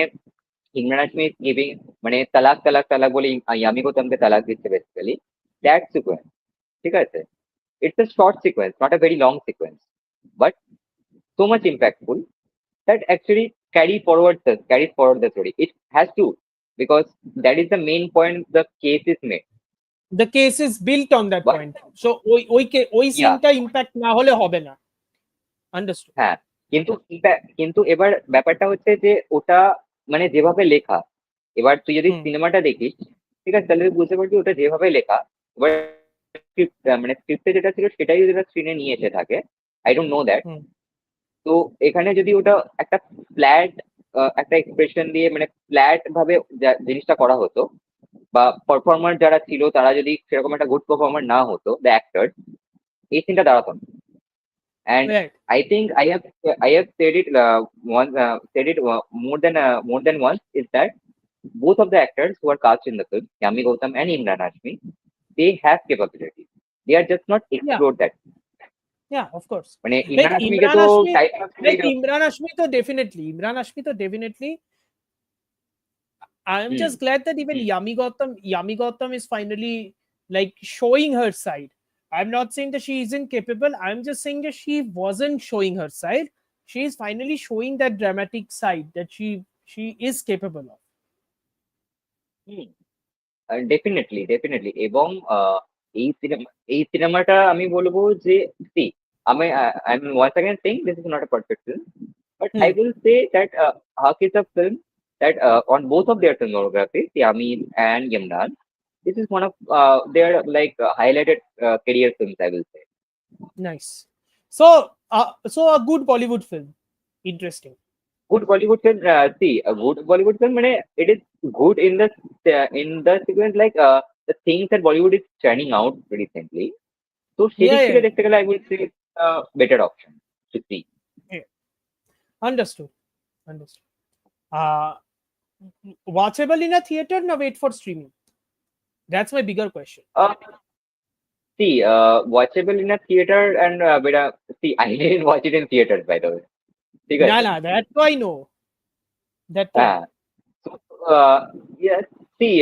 ইমরান হাশমি is giving মানে তালাক তালাক তালাক বলে ইয়ামি গৌতমকে তালাক দিচ্ছে বেসিক্যালি। That sequence, ঠিক আছে? It's a short sequence, not a very long sequence, but so much impactful that actually carries forward the story. It has to, because that is the main point the case is made. the case is built on that But point, so ওই yeah, সিনটা impact না হলে হবে না। Understood. হ্যাঁ, কিন্তু এবার ব্যাপারটা হচ্ছে যে ওটা মানে যেভাবে লেখা, এবার তুই যদি হুম সিনেমাটা দেখিস, ঠিক আছে, তাহলে তুই বুঝতে পারবি ওটা যেভাবে লেখা। এবার মানে স্ক্রিপ্টে যেটা ছিল সেটাই যদি স্ক্রিনে নিয়ে এসে থাকে, আই ডোন্ট নো দ্যাট। হুম তো এখানে যদি ওটা একটা ফ্ল্যাট একটা এক্সপ্রেশন দিয়ে মানে ফ্ল্যাট ভাবে জিনিসটা করা হতো, বা পারফর্মার যারা ছিল তারা যদি সেরকম একটা গুড পারফর্মার না হতো, দ্য অ্যাক্টর, এই সিনটা দাঁড়াতো না। And right I think I have said it more than once, is that both of the actors who are cast in the film, Yami Gautam and Imran Hashmi, they have capabilities. They are just not yeah explored that. Yeah of course. মানে like Imran হাশমিকে Imran তো Hashmi type Imran Hashmi তো definitely I am hmm just glad that even hmm Yami Gautam is finally like showing her side. I'm not saying that she isn't capable. I'm just saying that she wasn't showing her side. She is finally showing that dramatic side that she is capable of. Hmm definitely এবং এই সিনেমাটা আমি বলবো যে see আমি I am once again saying this is not a perfect film, but I Hmm. will say that Haq is a film that on both of their filmography, Yamin and Yamran, this is one of their like highlighted career films, I will say. Nice. So a good Bollywood film. Interesting. Good Bollywood film, see, a good Bollywood film, it is good in the sequence, like the things that Bollywood is churning out recently. So Yeah, সেদিক yeah, থেকে yeah. দেখতে গেলে I will say it's a better option to see. Yeah. Understood. Understood. Uh, Watchable in a theater? No, wait for streaming. That's my bigger question. Uh, See, watchable in a theater and see, I didn't watch it in theaters, by the way. ঠিক Nah, আছে? nah, that I know. That I হ্যাঁ। know. So, yes, see,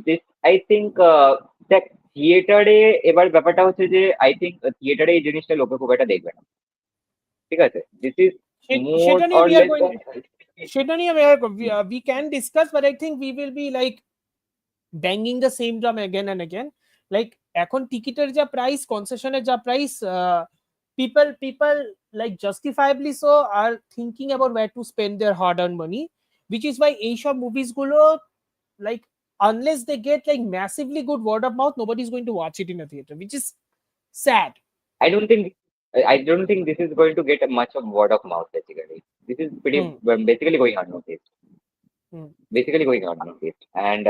this I think দেখ থিয়েটারে এবার ব্যাপারটা হচ্ছে যে I think থিয়েটারে এই জিনিসটা লোকে খুব একটা দেখবে না। ঠিক আছে? দিস ইজ মোর সেটা নিয়ে or we are less going সেটা নিয়ে we can discuss, but I think we will be like banging the same drum again and again. Like এখন টিকিটের যা প্রাইস, কনসেশনের যা price, people like justifiably so are thinking about where to spend their hard earned money, which is why এইসব movies গুলো like unless they get like massively good word of mouth, nobody's going to watch it in a theater, which is sad. I don't think I don't think this is going to get much of word of mouth basically. This is pretty Hmm, basically going unnoticed. hmm. Basically going unnoticed. And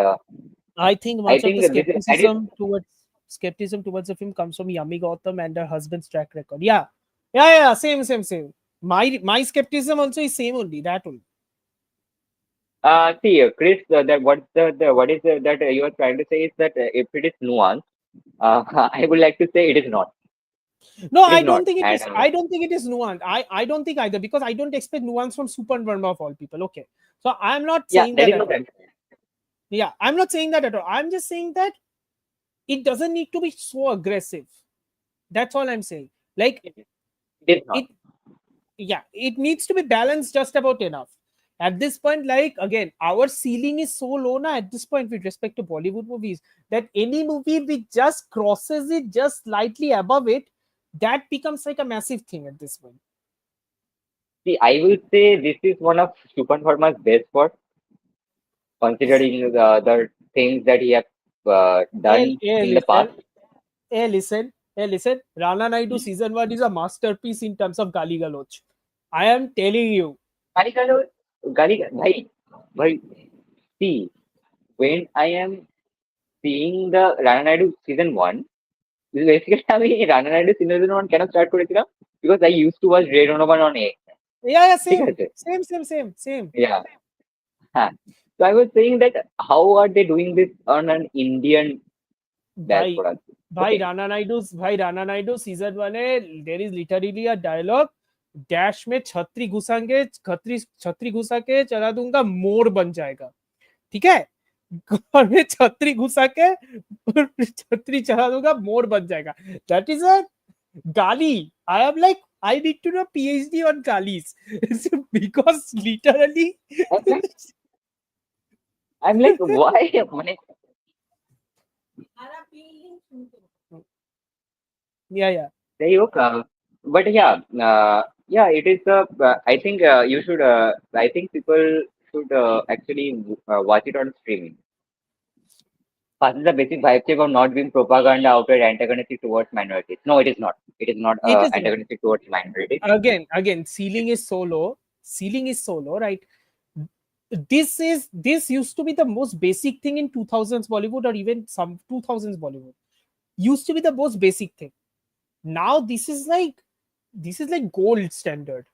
I think I much of the think this is, that is, skepticism towards the film comes from Yami Gautam and her husband's track record. Yeah, yeah, yeah. Same. My skepticism also is same only. That only. see, Chris, that what is that you are trying to say is that if it is nuanced, I would like to say it is not. No, It is I not. don't think it And is. I don't think it is nuanced. I don't think either because I don't expect nuance from Super Verma of all people. Okay, so I'm not yeah, saying there that is at no all. confusion. Yeah, I'm not saying that at all. I'm just saying that it doesn't need to be so aggressive. That's all I'm saying. Like It is not. it, yeah, it needs to be balanced just about enough. At this point, like again, our ceiling is so low now at this point with respect to Bollywood movies that any movie which just crosses it just slightly above it, that becomes like a massive thing at this point. See, I will say this is one of Supan Verma's best work, considering the things that he have Hey, done hey, in the past. listen, listen. Rana Naidu season one is a masterpiece in terms of Gali Galoch. I am telling you. Gari Galo, bhai, see, when I am seeing the Rana Naidu season one, basically আমি Rana Naidu season one কেন start করেছিলাম because I use to watch Ray Donovan on a Yeah, yeah, ঠিক same, আছে same, same, same, same. yeah হ্যাঁ so I was saying that how are they doing this on an Indian भाई diaspora भाई okay Rana Naidu season one है there is literally a dialogue dash में छतरी घुसाएंगे छतरी छतरी घुसा के चला दूंगा मोर बन जाएगा ठीक है घर में छतरी घुसा के छतरी चला दूंगा मोर बन जाएगा दैट इज अ गाली I am like I need to do a PhD on galis because literally I'm like I'm like why মানে yeah, yeah. যাই হোক but yeah yeah it is I think you should I think people should actually watch it on streaming. Passes the basic vibe check of not being propaganda outright antagonistic towards minorities. No, it is not. It is not It is not. antagonistic towards minorities. Again, ceiling is so low. Ceiling is so low, right? This used to be the most basic thing in 2000s Bollywood or even some 2000s Bollywood. Used to be the most basic thing. Now this is like gold standard.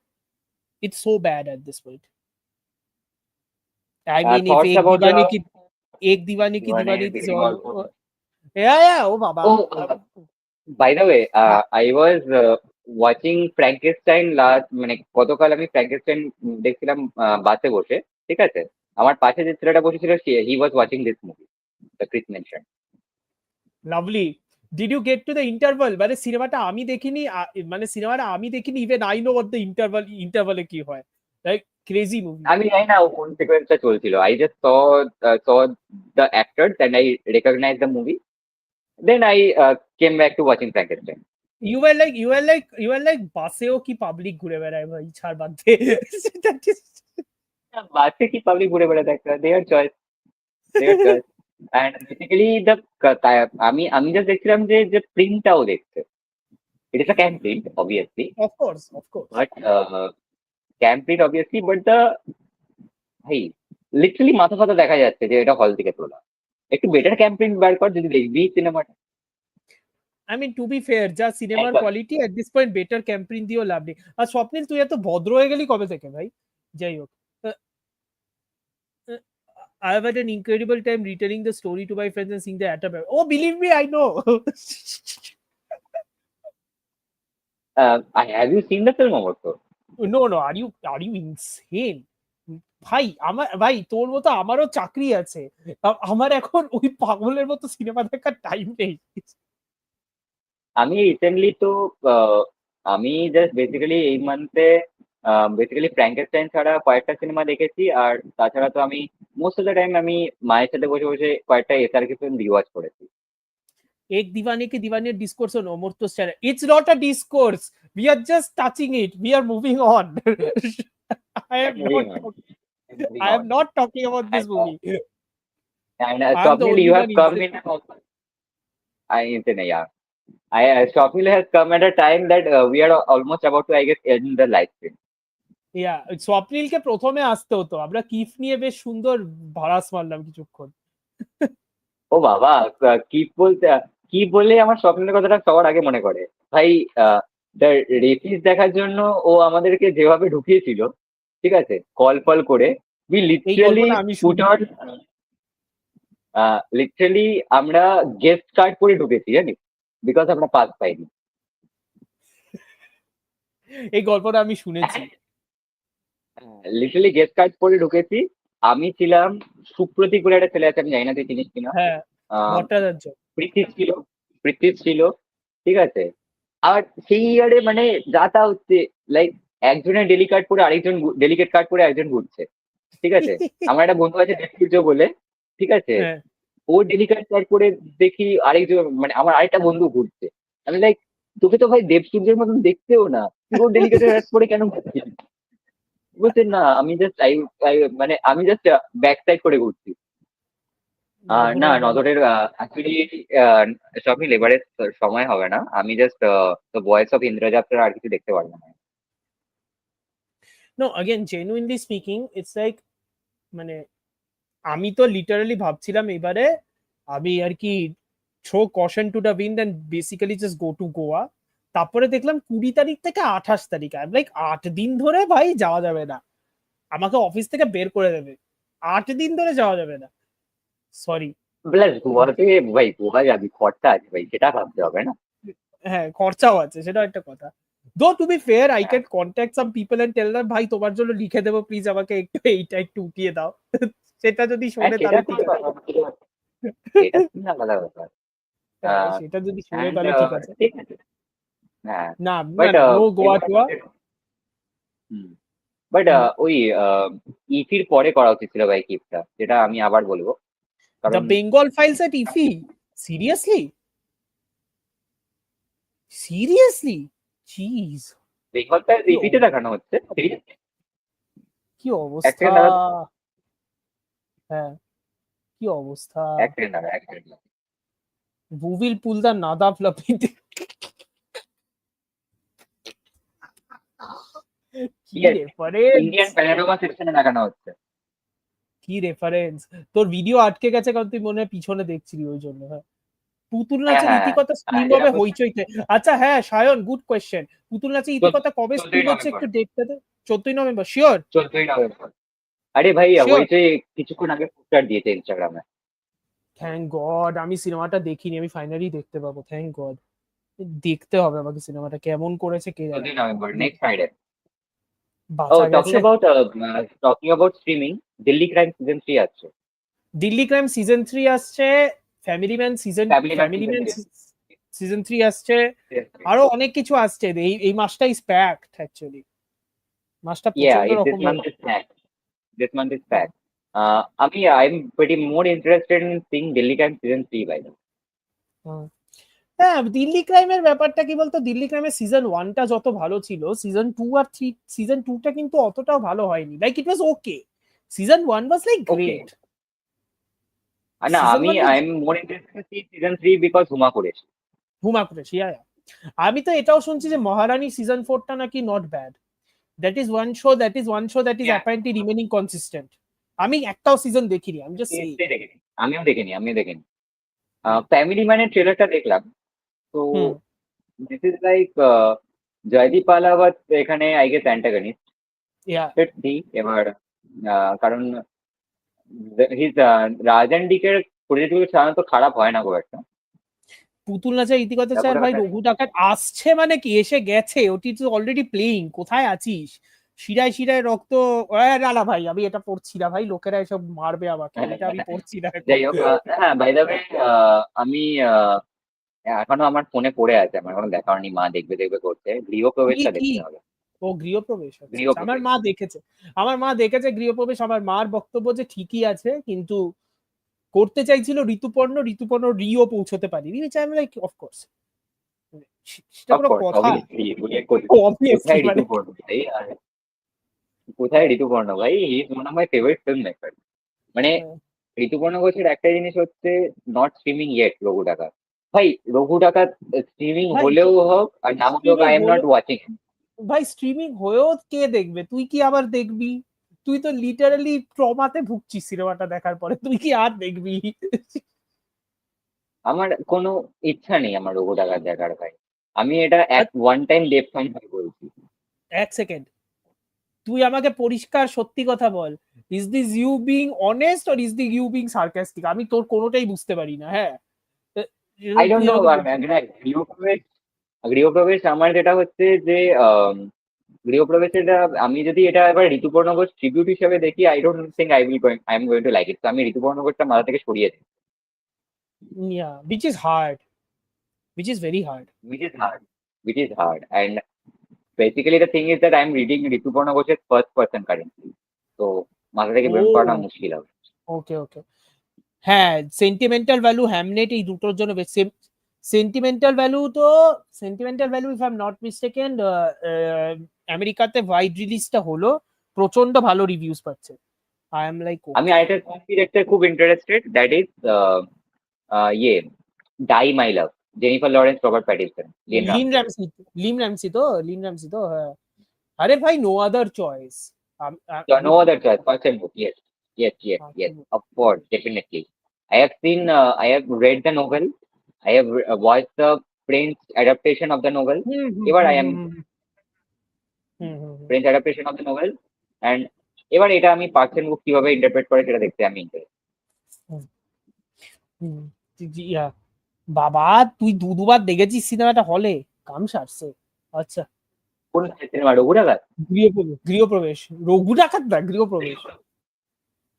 It's so bad at this point. I mean, if Thoughts about the Ek Diwani ki Divane Diwani is beginning all, also. yeah, oh baba. Oh, by the way, I was watching Frankenstein last মানে গতকাল আমি Frankenstein দেখছিলাম বাসে বসে ঠিক আছে আমার পাশে যে ছেলেটা বসেছিল he was watching this movie the Chris mentioned. Lovely did you get to the interval মানে সিনেমাটা আমি দেখিনি মানে সিনেমাটা আমি দেখিনি even I know what the ইন্টারভালে কি হয় লাইক ক্রেজি মুভি আমি জানি না ও কোন সিকোয়েন্সটা চলছিল I just saw the actors and I recognized the movie. Then I came back to watching Frankenstein. You are like বাসেও কি পাবলিক ঘুরে বেড়ায় ভাই ছাড় বাদ দে That is- বাসে কি পাবলিক ঘুরে বেড়াতে একটা দেয়ার চয়েস and basically the আমি just দেখছিলাম যে প্রিন্টটাও দেখছে it is a cam print obviously of course but cam print obviously but the ভাই লিটারালি মাথা ফাতা দেখা যাচ্ছে যে এটা হল থেকে তোলা একটু বেটার ক্যাম প্রিন্ট বার কর যদি দেখবি সিনেমাটা I mean, to be fair, যা সিনেমার একবার quality at this point better campaign দিয়েও লাভ নেই আর স্বপ্নিল তুই এত ভদ্র হয়ে গেলি কবে থেকে ভাই যাই হোক I have had an incredible time retelling the story to my friends and seeing the atom. Oh, believe me, I know. have you seen the film also? No, are you insane? ভাই তোর মতো আমারও চাকরি আছে আমার এখন ওই পাগলের মতো সিনেমা দেখার টাইম নেই আমি রিসেন্টলি তো আহ, আমি জাস্ট বেসিক্যালি এই মান্থে বেসিক্যালি ফ্র্যাঙ্কেনস্টাইন ছাড়া কয়েকটা সিনেমা দেখেছি আর তাছাড়া তো আমি মোস্ট অফ দ্য টাইম আমি মায়ের সাথে বসে বসে কয়েকটা এসআরকে ফিল্ম রিওয়াচ করেছি एक दीवाने के दीवाने discourse on Omurto's channel. It's not a discourse. We are just touching it. We are moving on. I am moving not. On moving I on am not talking about this movie. and I am the Swapnil, only you have one come insane. in I insane yeah Swapnil has come at a time that we are almost about to, I guess, end the live stream. ইয়া স্বপ্নিলকে প্রথমে আসতে হতো, আমরা কিফ নিয়ে বেশ সুন্দর ভাড়াস মারলাম কিছুক্ষণ। ও বাবা, কি বলতে, কি বললে আমার স্বপ্নের কথাটা সবার আগে মনে করে ভাই। রেফিস দেখার জন্য ও আমাদেরকে যেভাবে ঢুকিয়েছিল, ঠিক আছে, কল ফল করে, উই এই লিটারালি গল্পটা আমি পুট শুনি। আউট, লিটারালি আমরা গেস্ট কার্ড করে ঢুকেছি জানিস, বিকজ আমরা পাস পাইনি। এই গল্পটা আমি শুনেছি। লিটারালি গেস্ট কার্ড করে ঢুকেছি। আমি ছিলাম, সুপ্রতীক বলে একটা ছেলে আছে, আমি জানি না তুই চিনিস কিনা। হ্যাঁ, আহ ভট্টাচার্য। পৃথিস ছিল, পৃথিস ছিল, ঠিক আছে। আর সেই ইয়ারে মানে যা তা হচ্ছে, লাইক একজনের ডেলি কার্ড করে আরেকজন, ডেলিকেট কার্ড করে একজন ঘুরছে, ঠিক আছে। আমার একটা বন্ধু আছে দেবসূর্য বলে, ঠিক আছে, হ্যাঁ। ও ডেলি কার্ড করে দেখি আরেকজন, মানে আমার আরেকটা বন্ধু ঘুরছে। আমি লাইক, তোকে তো ভাই দেবসূর্যের মতন দেখতেও না, তুই ওর ডেলিকেট করে কেন ঘুরছিস? বলছে না, আমি জাস্ট মানে আমি জাস্ট ব্যাক সাইড করে ঘুরছি। না, নজরের বলো। নজরের অ্যাকচুয়ালি সবই লেবারের সময় হবে না। আমি just the voice of Indrajit ছাড়া আর কিছু দেখতে পারবো না। No again genuinely speaking it's like, মানে আমি তো লিটারালি ভাবছিলাম এবারে আমি আর কি throw caution to the wind and basically just go to Goa. তারপরে দেখলাম 20 তারিখ থেকে 28 তারিখ, আই এম লাইক 8 দিন ধরে ভাই যাওয়া যাবে না, আমাকে অফিস থেকে বের করে দেবে, 8 দিন ধরে যাওয়া যাবে না, সরি। প্লাস গোয়াতে, ভাই গোয়া যাবি, খরচা আছে ভাই, সেটা ভাবতে হবে না। হ্যাঁ, খরচাও আছে, সেটা একটা কথা। Though to be fair I can contact some people and tell them ভাই তোমার জন্য লিখে দেবো, প্লিজ আমাকে একটু এইটা একটু উঠিয়ে দাও। সেটা যদি হ্যাঁ, শোনে সেটা তাহলে ঠিক খুবই আছে। কথা, এটা খুবই আলাদা ব্যাপার। হ্যাঁ, সেটা যদি শোনে অ্যান্ড তাহলে ঠিক আছে। ঠিক আছে, হ্যাঁ। না না বাট না, নো গোয়া এবার টোয়া। বাট ওই ইফির পরে করা উচিত ছিল ভাই কিপটা, যেটা আমি আবার বলবো, দ্য কারণ বেঙ্গল ফাইলস এট ইফি, সিরিয়াসলি সিরিয়াসলি, চিজ, বেঙ্গলটা কি ইফিতে দেখানো হচ্ছে। কি এক অবস্থা। সেকেন্ড দাঁড়া তো, হ্যাঁ, কি অবস্থা। এক সেকেন্ড দাঁড়া, এক second. who will pull the nada fluffy? কি রেফারেন্স, ইন্ডিয়ান প্যানোরামা সেকশনে দেখানো হচ্ছে। কি রেফারেন্স। তোর ভিডিও আটকে গেছে কারণ তুই মনে হয় পিছনে দেখছিলি ওই জন্য। হ্যাঁ, পুতুল হ্যাঁ, নাচের হ্যাঁ, হ্যাঁ, ইতিকথা হ্যাঁ, স্ট্রিম যেটা হবে বলছি, হইচইতে। আচ্ছা হ্যাঁ সায়ন, গুড কোয়েশ্চেন, পুতুল নাচের ইতিকথা কবে চোদ্দই স্ট্রিম হচ্ছে নভেম্বর, একটু দেখতে দে। 14 নভেম্বর শিওর? 14ই নভেম্বর। আরে ভাই, শিওর, হয়েছে, কিছুক্ষণ আগে পোস্টার দিয়েছে ইনস্টাগ্রামে। থ্যাংক গড আমি সিনেমাটা দেখিনি, আমি ফাইনালি দেখতে পাবো, থ্যাংক গড। দেখতে হবে আমাকে, সিনেমাটা কেমন করেছে কে জানে। 14ই নভেম্বর, নেক্সট ফ্রাইডে। ও, বাঁচা টকিং গেছে। About, talking about streaming, Delhi Crime season 3 আসছে। দিল্লি ক্রাইম সিজন 3 আসছে, family man season family man family season man 3। Season 3 আসছে। আরো অনেক কিছু আসছে, এই মাসটা ইজ প্যাকড অ্যাকচুয়ালি, মাসটা Yeah, প্রচন্ড this রকমের। month is packed. This month is packed. I'm pretty more interested in seeing Delhi Crime season 3 by the way. হুম। হ্যাঁ, দিল্লি ক্রাইমের ব্যাপারটা কি বলতো, দিল্লি ক্রাইমের সিজন 1টা যত ভালো ছিল, সিজন 2 আর 3, সিজন 2টা কিন্তু অতটাও ভালো হয়নি, like it was okay, season 1 was like Okay. Great, না, season 1 was. I'm more interested to see season 3 because Huma করেছে। হুমা কুরেশি, আমি তো এটাও শুনছি যে মহারানী সিজন 4টা নাকি not bad, that is Yeah, apparently remaining consistent. আমি একটাও সিজন দেখিনি, আমি জাস্ট আমি সেই। এটাই দেখিনি, আমিও দেখিনি। ফ্যামিলি ম্যানের ট্রেলারটা দেখলাম, তো হুম। দিস ইজ লাইক জয়দীপ পালাওয়াত এখানে আই গেস অ্যান্টাগনিস্ট। ইয়া, এবার কারণ হিজ রাজন ডিকের প্রজেক্টগুলো সাধারণত খারাপ হয় না খুব একটা। পুতুল নাচের ইতিকথা স্যার ভাই, রঘু ডাকাত আসছে মানে কি, এসে গেছে, ওটি তো অলরেডি প্লেইং, কোথায় আছিস? শিরায় শিরায় রক্ত। না না ভাই, আমি এটা পড়ছি না ভাই, লোকেরা এসব মারবে আমাকে, এটা আমি পড়ছি না এখন। যাই হোক, হ্যাঁ, বাই দ্য ওয়ে, আমি এখনো আমার ফোনে পড়ে আছে, আমার এখনো দেখা হয়নি, মা দেখবে দেখবে করছে, কি গৃহপ্রবেশটা কি দেখতে হবে। ও গৃহপ্রবেশ, আচ্ছা আচ্ছা, আমার গৃহপ্রবেশ। মা দেখেছে, আমার মা দেখেছে গৃহপ্রবেশ, আমার মার বক্তব্য যে ঠিকই আছে, কিন্তু করতে চাইছিল ঋতুপর্ণ, ঋতুপর্ণ রিও পৌঁছতে পারিনি, আমি লাইক অফকোর্স, সেটা কোনো অফকোর্স, কথা? অবভিয়াসলি, অবভিয়াসলি কোথায় মানে, ঋতুপর্ণ ভাই, আর কোথায় ঋতুপর্ণ ভাই, he is one of my favourite film maker. মানে ঋতুপর্ণ ঘোষের একটা জিনিস হচ্ছে, নট স্ট্রিমিং ইয়েট, রঘু ডাকাত। ভাই রঘু ডাকাত স্ট্রিমিং ভাই হলেও হোক আর না হলেও হোক, স্ট্রিমিং আই এম নট হলো, ওয়াচিং। ভাই স্ট্রিমিং হয়েও কে দেখবে? তুই কি আবার দেখবি? তুই তো লিটারালি ট্রমাতে ভুগছিস সিনেমাটা দেখার পরে, তুই কি আর দেখবি? আমার কোনো ইচ্ছা নেই আমার রঘু ডাকাত দেখার ভাই। আমি এটা এক ওয়ান টাইম লেফট ফাইন ভাই বলছি। এক সেকেন্ড, তুই আমাকে পরিষ্কার সত্যি কথা বল, is this you being honest or is this you being sarcastic? আমি তোর কোনোটাই বুঝতে পারি না। হ্যাঁ, আই ডোন্ট তুই নো। আমাকে গৃহপ্রবেশ, গৃহপ্রবেশ আমার যেটা হচ্ছে যে গৃহপ্রবেশ, এটা আমি যদি এটা এবার ঋতুপর্ণ ঘোষ ট্রিবিউট হিসেবে দেখি, I don't think I am going to like it. তো আমি ঋতুপর্ণ ঘোষটা মাথা থেকে সরিয়ে দিই। yeah, which is hard, which is very hard. which is hard which is hard and basically the thing is that I am reading Rituparno ঘোষের first person currently. তো মাথা থেকে বের করাটা ও মুশকিল হবে। ওকে ওকে, হ্যাঁ সেন্টিমেন্টাল ভ্যালু হ্যামনেট এই দুটোর জন্য বেশি। সেন্টিমেন্টাল ভ্যালু তো, sentimental value if I am not mistaken আমেরিকাতে ওয়াইড রিলিজটা হলো, প্রচন্ড ভালো রিভিউজ পাচ্ছে। আই এম লাইক আমি ওকে। আরেকটা মুভি দেখতে খুব ইন্টারেস্টেড, দ্যাট ইজ ইয়ে Die My Love, Jennifer Lawrence, Robert Pattinson, Lynne Lynne Ramsay. Ramsay, Lynne Ramsay তো, লিন র্যামসি তো হ্যাঁ। আরে ভাই নো আদার চয়েস। আমি No other choice. First and book. Yes, yes, yes, yes. Of course, definitely. I have seen. I have read the novel. I have watched the French adaptation of the novel. হুম হুম এবার হুম I am hmm hmm hmm hmm hmm French adaptation of the novel, and এবার এটা আমি parts and বুক কিভাবে interpret করে সেটা দেখতে আমি interest. হুম হুম, ইয়া, বাবা তুই দুবার দেখেছিস সিনেমাটা হলে? কাম সারছে। আচ্ছা, কোন সিনেমা রঘুরাঘাত? গৃহপ্রবেশ, গৃহপ্রবেশ, রঘু ডাকাত না, গৃহপ্রবেশ।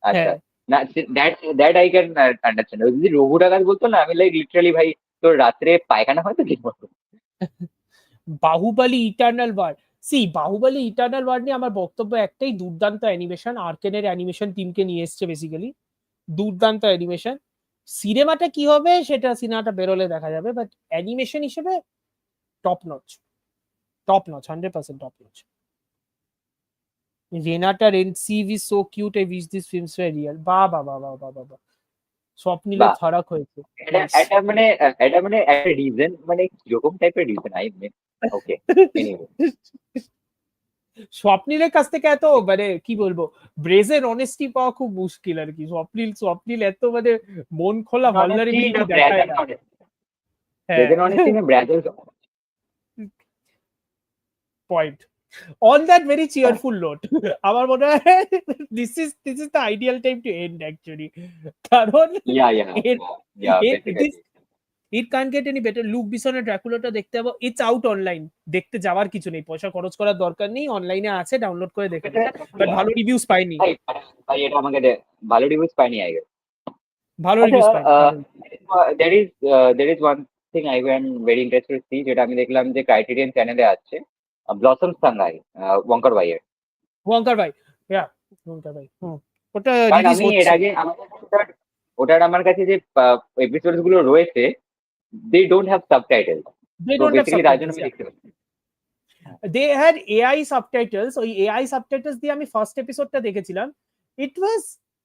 আচ্ছা, হ্যাঁ, না, that that I can understand. যদি রঘুরাঘাত বলতো না, আমি লাইক লিটারালি ভাই তোর রাত্রে পায়খানা হয়তো কি বলতো। Baahubali eternal war, see Baahubali eternal war নিয়ে আমার বক্তব্য একটাই, দুর্দান্ত অ্যানিমেশন, আর্কেনের অ্যানিমেশন টিমকে নিয়ে এসছে বেসিক্যালি, দুর্দান্ত অ্যানিমেশন। সিনেমাটা কি হবে সেটা সিনেমাটা বেরোলে দেখা যাবে, বাট অ্যানিমেশন হিসেবে top notch, top notch, 100% top notch. Renate Reinsve is so cute, I wish this films were real. বাহ বাহ বাহ বাহ বাহ বাহ, স্বপ্নিলের বাহ, ফারাক হয়েছে। এটা নাইস। এটা মানে এটা মানে একটা রিজন, মানে কিরকম টাইপের reason I mean. Okay, anyway. স্বপ্নিলের কাছ থেকে এত মানে কি বলবো, ব্রেজের অনেস্টি পাওয়া খুব মুশকিল আর কি। স্বপ্নিল, স্বপ্নিল এত মানে মন খোলা অনেস্টি না ভালনারেবিলিটি দেখায় ব্রাদার না। অনেস্টি, হ্যাঁ, ব্রেজের অনেস্টি না brother. Point. On that very cheerful note, আমার মনে হয় this is the ideal time to end actually, কারণ ইয়া ইয়া এর yeah uh this basically. it can't get any better. Look বিসনের ড্রাকুলাটা দেখতে হবে, ইটস আউট অনলাইন, দেখতে যাওয়ার কিছু নেই, পয়সা খরচ করার দরকার নেই, অনলাইনে আছে, ডাউনলোড করে দেখে নে। বাট ভালো রিভিউজ পাইনি, ভাই, ভাই এটা আমাকে ভালো রিভিউজ পাইনি আই গেস। ভালো আচ্ছা, রিভিউজ পাইনি, ভালো। there is one thing I am very interested to see, যেটা আমি দেখলাম যে ক্রাইটেরিয়ন চ্যানেলে আছে, ব্লসম সাঙ্গাই, ওয়াঙ্কার ভাইয়ের। ওয়াঙ্কার ভাই, ইয়া, ওয়াঙ্কার ভাই, ওটা কারণ রিলিজ আমি এর হচ্ছে। আগে ওটার ওটার আমার কাছে যে এপিসোড গুলো রয়েছে, দে ডোন্ট হ্যাভ সাবটাইটেল। দে তো ডোন্ট হ্যাভ বেসিক্যালি তার জন্য সাবটাইটেলস। আমি দেখতে পাচ্ছি। দে হ্যাড এআই সাবটাইটেলস, ওই এআই সাবটাইটেলস দিয়ে আমি ফার্স্ট এপিসোডটা দেখেছিলাম। ইট ওয়াজ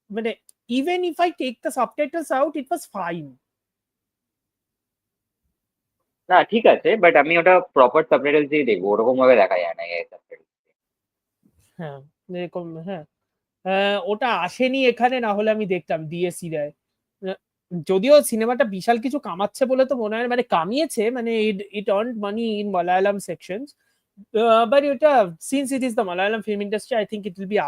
মানে, even if I take the subtitles out it was fine. না ঠিক আছে, বাট আমি ওটা প্রপার সাবটাইটেল দিয়ে দেখবো, ওরকম ভাবে দেখা যায় না এই সাবটাইটেল। হ্যাঁ, এরকম, হ্যাঁ। ওটা আসেনি এখানে, না হলে আমি দেখতাম ডিএসসি দেয়। যদিও সিনেমাটা বিশাল কিছু কামাচ্ছে বলে তো মনে হয়, মানে কামিয়েছে, মানে it earn money in Malayalam sections, but এটা since it is the Malayalam film industry, I think it will be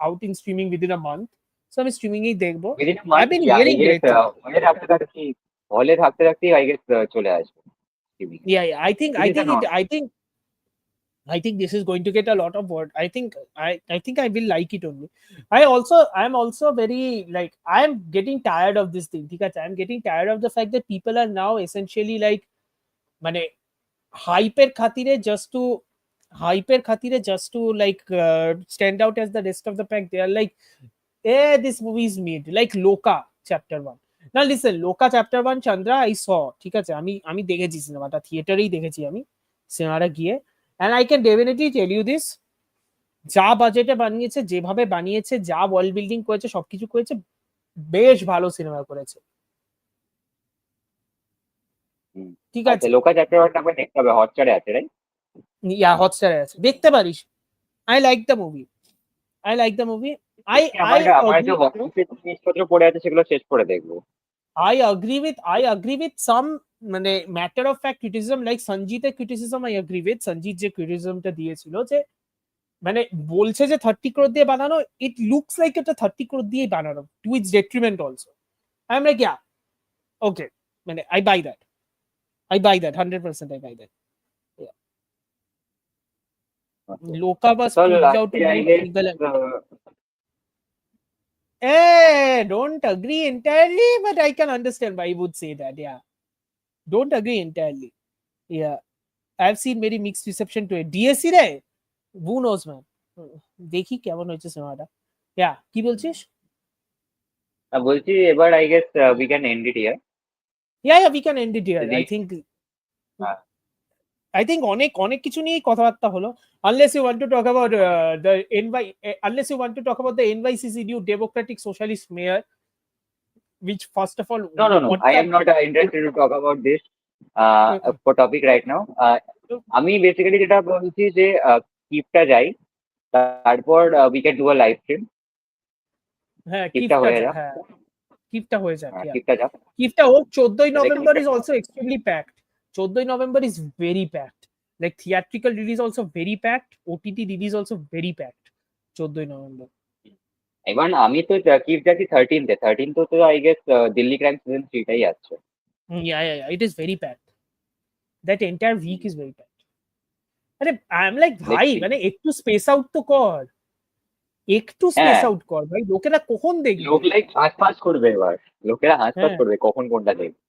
out in streaming within a month. So আমি স্ট্রিমিং এই দেখবো। Within I month, been yeah I hearing guess. Great things. হলে থাকতে থাকতেই I guess চলে আসবে TV. Yeah, I think it I is think it not. I think this is going to get a lot of word. I think I will like it only. I am also very like, I am getting tired of this thing. ঠিক আছে? I am getting tired of the fact that people are now essentially like মানে hyper খাতিরে just to like stand out as the rest of the pack. They are like, this movie is made like Loka chapter 1. Now listen, Loka chapter 1 Chandra I saw, ঠিক আছে? আমি দেখেছি সিনেমাটা, থিয়েটারেই দেখেছি আমি সিনেমাটা গিয়ে, and I can definitely tell you this, যা বাজেটে বানিয়েছে, যেভাবে বানিয়েছে, যা ওয়ার্ল্ড বিল্ডিং করেছে, সবকিছু করেছে, বেশ ভালো সিনেমা করেছে। ঠিক আচ্ছা, আছে, লোকা চ্যাপ্টার 1 আমাকে দেখতে হবে, হটস্টারে আছে, রাইট? ইয়া হটস্টারে আছে, দেখতে পারিস। I like the movie, I like the movie. I দেখি, আই আমার যে অ্যাগ্রি, জিনিসপত্র পড়ে আছে সেগুলো শেষ করে দেখবো। I agree with some মানে matter of fact criticism, like সঞ্জিতের criticism I agree with. Sanjit যে ক্রিটিসিজমটা দিয়েছিল যে মানে বলছে যে 30 crore দিয়ে বানানো, ইট লুকস লাইক এটা 30 crore দিয়ে বানানো, to it's detriment also. I am like yeah, okay, মানে I buy that 100%, I buy that. Yeah. Okay. Loka was So picked out to lastly, I make guess, legal. Don't agree entirely, but I can understand why you would say that. Yeah, don't agree entirely. Yeah, I've seen very mixed reception to it. DSC রে, who knows man. দেখি কেমন হয়েছে সিনেমাটা। Yeah, কি বলছিস? বলছি এবার I guess we can end it here. Yeah, we can end it here. যদি I think অনেক অনেক কিছু নিয়েই কথাবার্তা হলো। Unless you want to talk about the unless you want to talk about the NYCC new Democratic Socialist Mayor, which first of all, no, what I the am not interested to talk about this for topic right now. আমি basically যেটা বলছি যে কিপটা যাই, তারপর we can do a live stream. হ্যাঁ, কিপটা কিফটা হয়ে যা, যাক, হ্যাঁ কিফটা হয়ে যাক। হ্যাঁ Yeah, কিপটা যাক, কিফটা হোক। 14ই তাহলে নভেম্বর কিপটা is also extremely packed. 14ই November is very packed. Like theatrical release also very packed. OTT release also very packed. 14ই নভেম্বর। এবার আমি তো কিপ যাচ্ছি 13th তো I guess Delhi Crime season 3টাই আসছে। Yeah. It is very packed. That entire week is very packed. আরে I am like ভাই, দেখছি, মানে একটু স্পেস আউট তো কর, একটু স্পেস হ্যাঁ আউট কর ভাই, লোকেরা কখন দেখবে? লোক লাইক হাঁসফাঁস করবে এবার, লোকেরা হাঁসফাঁস হ্যাঁ, করবে কখন কোনটা দেখবে।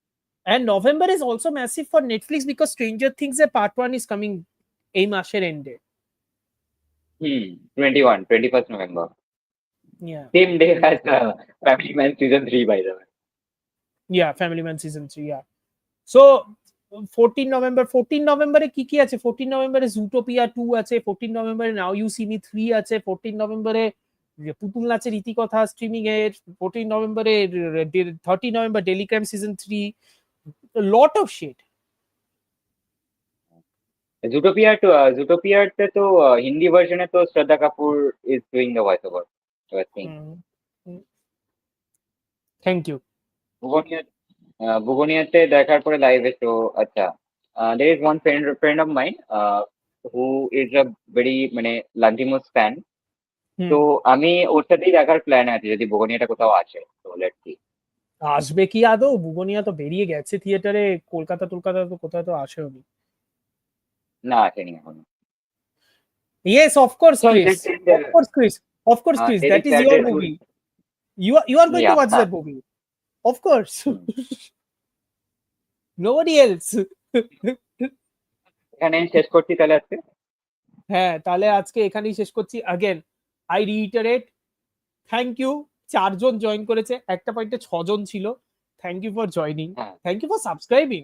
and November is also massive for Netflix because Stranger Things এর part 1 is coming এই মাসের এন্ডে। 21st November, Yeah, same day as Family Man season 3 by the way. yeah, Family Man season 3, yeah. So 14 নভেম্বরে কি কি আছে? 14 নভেম্বরে জুটোপিয়া 2 আছে, 14 নভেম্বরে নাও ইউ সি মি 3 আছে, 14 নভেম্বরে পুতুল নাচের ইতিকথা স্ট্রিমিং এর, 14 নভেম্বরে 30 November Delhi Crime season 3, lot of shit. জুটোপিয়াতে তো হিন্দি ভার্সনে তো Shraddha Kapoor is doing the voice over, I think. Thank you. Bugonia বুগোনিয়াতে দেখার পরে লাইভে তো আচ্ছা, there is one friend of mine who is a very মানে লান্টিমোস ফ্যান। তো আমি ওর সাথেই দেখার প্ল্যান আছে যদি বুগোনিয়াটা কোথাও আসে, তো লেটস সি। আসবে কি আদৌ? বুগোনিয়া তো বেরিয়ে গেছে থিয়েটারে, কলকাতা তো কোথাও তো আসেওনি। না, আসেনি এখনো। Yes, of course, So Chris. let's end Of course, Chris. Of course, Chris. That Derek is your Saturday movie. You are going to yeah, watch that movie. Of course. Nobody else. এখানে শেষ করছি তাহলে আজকে। হ্যাঁ, তাহলে আজকে এখানেই শেষ করছি। Again, I reiterate, thank you. 4 জন জয়েন করেছে, একটা পয়েন্টে 6 জন ছিল। থ্যাংক ইউ ফর জয়নিং, হ্যাঁ, থ্যাংক ইউ ফর সাবস্ক্রাইবিং।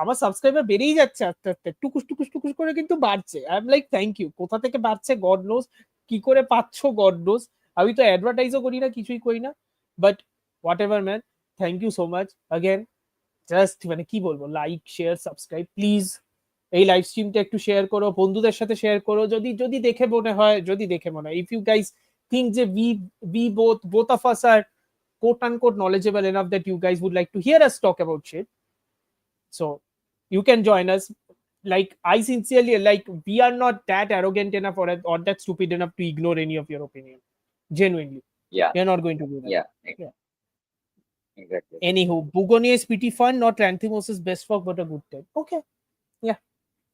আমার সাবস্ক্রাইবার বেড়েই যাচ্ছে আস্তে আস্তে, টুকুস টুকুস টুকুস করে কিন্তু বাড়ছে। I am like thank you. কোথা থেকে বাড়ছে গড নোজ, কি করে পাচ্ছ গড নোজ। আমি তো অ্যাডভার্টাইজও করি না, কিছুই করি না, but whatever man, thank you so much. Again just মানে কি বলবো, লাইক শেয়ার সাবস্ক্রাইব প্লিজ। এই লাইভ স্ট্রিমটা একটু শেয়ার করো, বন্ধুদের সাথে শেয়ার করো, যদি দেখে মনে হয়, ইফ ইউ গাইজ think যে we both of us are quote unquote knowledgeable enough that you guys would like to hear us talk about shit, so you can join us. Like I sincerely, like we are not that arrogant enough or that stupid enough to ignore any of your opinion, genuinely. yeah, We are not going to do that. yeah, Yeah. exactly. Anywho, Bugonia is pretty fun, not Ranthimos' best work, but a good time. Okay, yeah,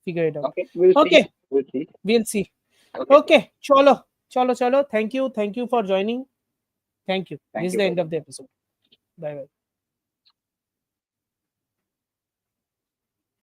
figure it out. Okay, we'll Okay, see. We'll see. we'll see. Okay. Okay, chalo. Thank you for joining. Thank you. Thank This is you, the end brother. of the episode. Bye bye.